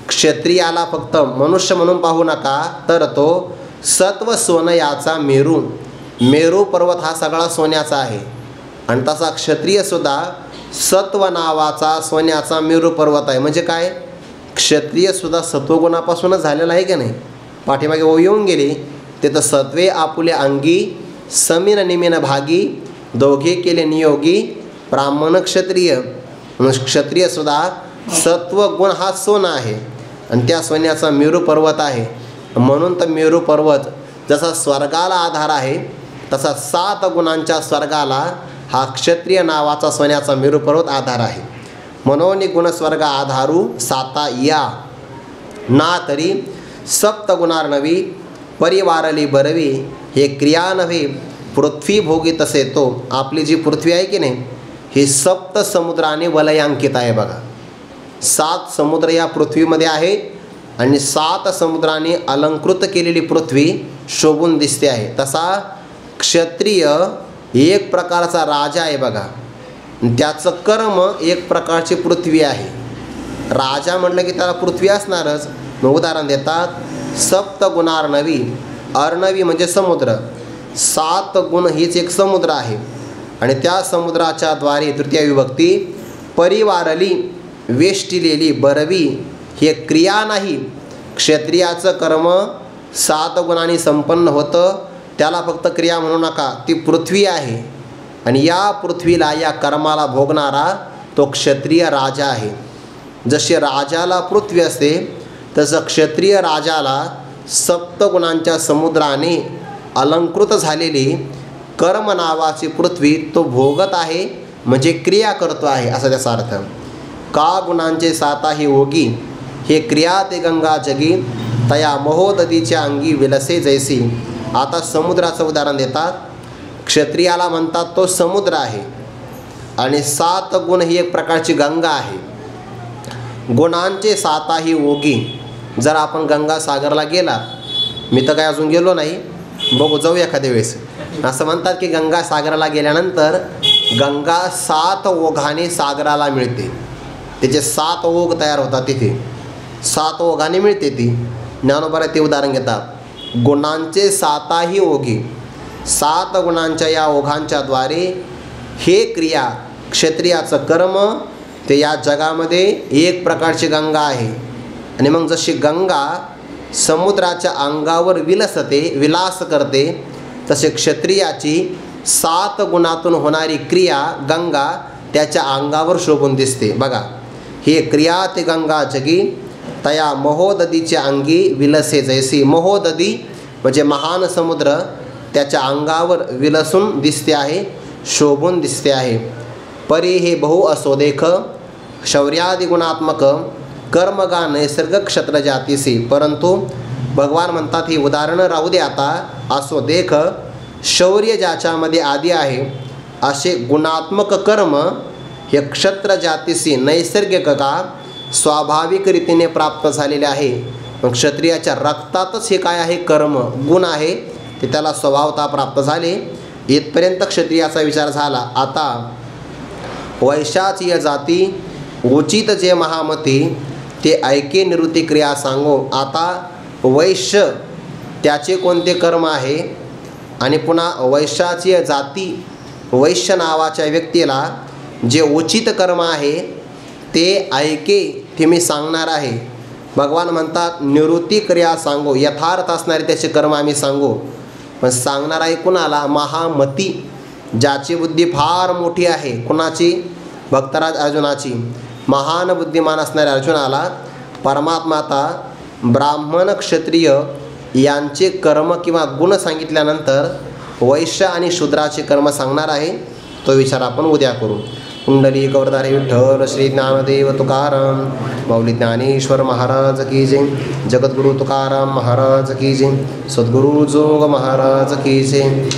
क्षत्रियाला फक्त मनुष्य म्हणून पाहू नका, तर तो सत्व सोनयाचा मेरू. मेरू पर्वत हा सगळा सोन्याचा आहे, आणि तसा क्षत्रियसुद्धा सत्व नावाचा सोन्याचा मेरू पर्वत आहे. म्हणजे काय? क्षत्रियसुद्धा सत्वगुणापासूनच झालेला आहे की नाही? पाठीमागे ओ येऊन गेली ते तर सत्वे आपुले अंगी, समीन निमीन भागी, दोघे केले नियोगी, ब्राह्मण क्षत्रिय. क्षत्रियसुद्धा सत्वगुण हा सोना आहे, आणि त्या सोन्याचा मेरू पर्वत आहे. म्हणून तर मेरू पर्वत जसा स्वर्गाला आधार आहे, तसा 7 गुणांच्या स्वर्गाला हा क्षत्रिय नावाचा सोन्याचा मेरू पर्वत आधार आहे. मनोनिगुण स्वर्ग आधारू साता या, ना तरी सप्तगुणार्णवी, परिवारली बरवी, हे क्रिया नव्हे पृथ्वी भोगी तसे तो. आपली जी पृथ्वी आहे की नाही, ही 7 समुद्राने वलयांकित आहे बघा. 7 समुद्र या पृथ्वीमध्ये आहे, आणि 7 समुद्राने अलंकृत केलेली पृथ्वी शोभून दिसते आहे. तसा क्षत्रिय एक प्रकारचा राजा आहे बघा, त्याचं कर्म एक प्रकारची पृथ्वी आहे. राजा म्हटलं की त्याला पृथ्वी असणारच. मग उदाहरण देतात, सप्तगुणार्णवी, अर्णवी म्हणजे समुद्र, 7 गुण हीच एक समुद्र आहे, आणि त्या समुद्राच्या द्वारे तृतीय विभक्ती, परिवारली वेष्टिलेली बरवी, हे क्रिया नाही. क्षत्रियाचं कर्म 7 गुणांनी संपन्न होतं, त्याला फक्त क्रिया म्हणू नका, ती पृथ्वी आहे, आणि या पृथ्वीला या कर्माला भोगणारा तो क्षत्रिय राजा आहे. जसे राजाला पृथ्वी असते, तसं क्षत्रिय राजाला 7 गुणांच्या समुद्राने अलंकृत झालेली कर्म नावाची पृथ्वी तो भोगत आहे, म्हणजे क्रिया करतो आहे असा त्याचा अर्थ. का गुणांचे 7 ओगी, हे क्रिया ते गंगा जगी, तया महोदधीच्या अंगी विलसे जैसी. आता समुद्राचं उदाहरण देतात. क्षत्रियाला म्हणतात तो समुद्र आहे, आणि 7 गुण ही एक प्रकारची गंगा आहे. गुणांचे 7 ओगी. जर आपण गंगा सागरला गेला, मी तर काय अजून गेलो नाही, बघू जाऊ एखाद्या वेळेस. असं म्हणतात की गंगा सागराला गेल्यानंतर गंगा 7 ओघाने सागराला मिळते. त्याचे 7 ओघ तयार होतात, तिथे 7 ओघाने मिळते ती. ज्ञानोबा ते उदाहरण घेतात. गुणांचे 7 ओघी, 7 गुणांच्या या ओघांच्या द्वारे हे क्रिया क्षत्रियाचं कर्म ते या जगामध्ये एक प्रकारची गंगा आहे. आणि मग जशी गंगा समुद्राच्या अंगावर विलास करते, तसे क्षत्रियाची 7 गुणातून होणारी क्रिया गंगा त्याच्या अंगावर शोभून दिसते बघा. हे क्रिया ते गंगा जगी, तया महोदधीच्या अंगी विलसे जैसी. महोदधी म्हणजे महान समुद्र, त्याच्या अंगावर विलसून दिसते आहे, शोभून दिसते आहे. परी हे बहु असो देख, शौर्यादि गुणात्मक, कर्मगा नैसर्ग क्षत्र जातीसी. परंतु भगवान म्हणतात ही उदाहरणं राहू दे आता. असो देख, शौर्य ज्याच्यामध्ये आदी आहे असे गुणात्मक कर्म हे क्षत्र जातीसी नैसर्गिक का स्वाभाविक रीतीने प्राप्त झालेले आहे. मग क्षत्रियाच्या रक्तातच हे काय आहे? कर्म गुण आहे, ते त्याला स्वभावता प्राप्त झाले. इथपर्यंत क्षत्रियाचा विचार झाला. आता वैशाचीय जाती उचित जे महामती, ते ऐके निवृत्ती क्रिया सांगो. आता वैश्य त्याचे कोणते कर्म आहे आणि पुन्हा वैश्याची जाती, वैश्य नावाच्या व्यक्तीला जे उचित कर्म आहे ते ऐके ते मी सांगणार आहे. भगवान म्हणतात निवृत्ती क्रिया सांगू, यथार्थ असणारे त्याचे कर्म आम्ही सांगू. पण सांगणार आहे कुणाला? महामती, ज्याची बुद्धी फार मोठी आहे. कुणाची? भक्तराज अर्जुनाची. महान बुद्धिमान असणाऱ्या अर्जुनाला परमात्माता ब्राह्मण क्षत्रिय यांचे कर्म किंवा गुण सांगितल्यानंतर वैश्य आणि शूद्राचे कर्म सांगणार आहे. तो विचार आपण उद्या करू. कुंडली गौरधारी विठ्ठल श्री ज्ञानदेव तुकाराम माऊली ज्ञानेश्वर महाराज की जय. जगद्गुरु तुकाराम महाराज की जय. सद्गुरु जोग महाराज की जय.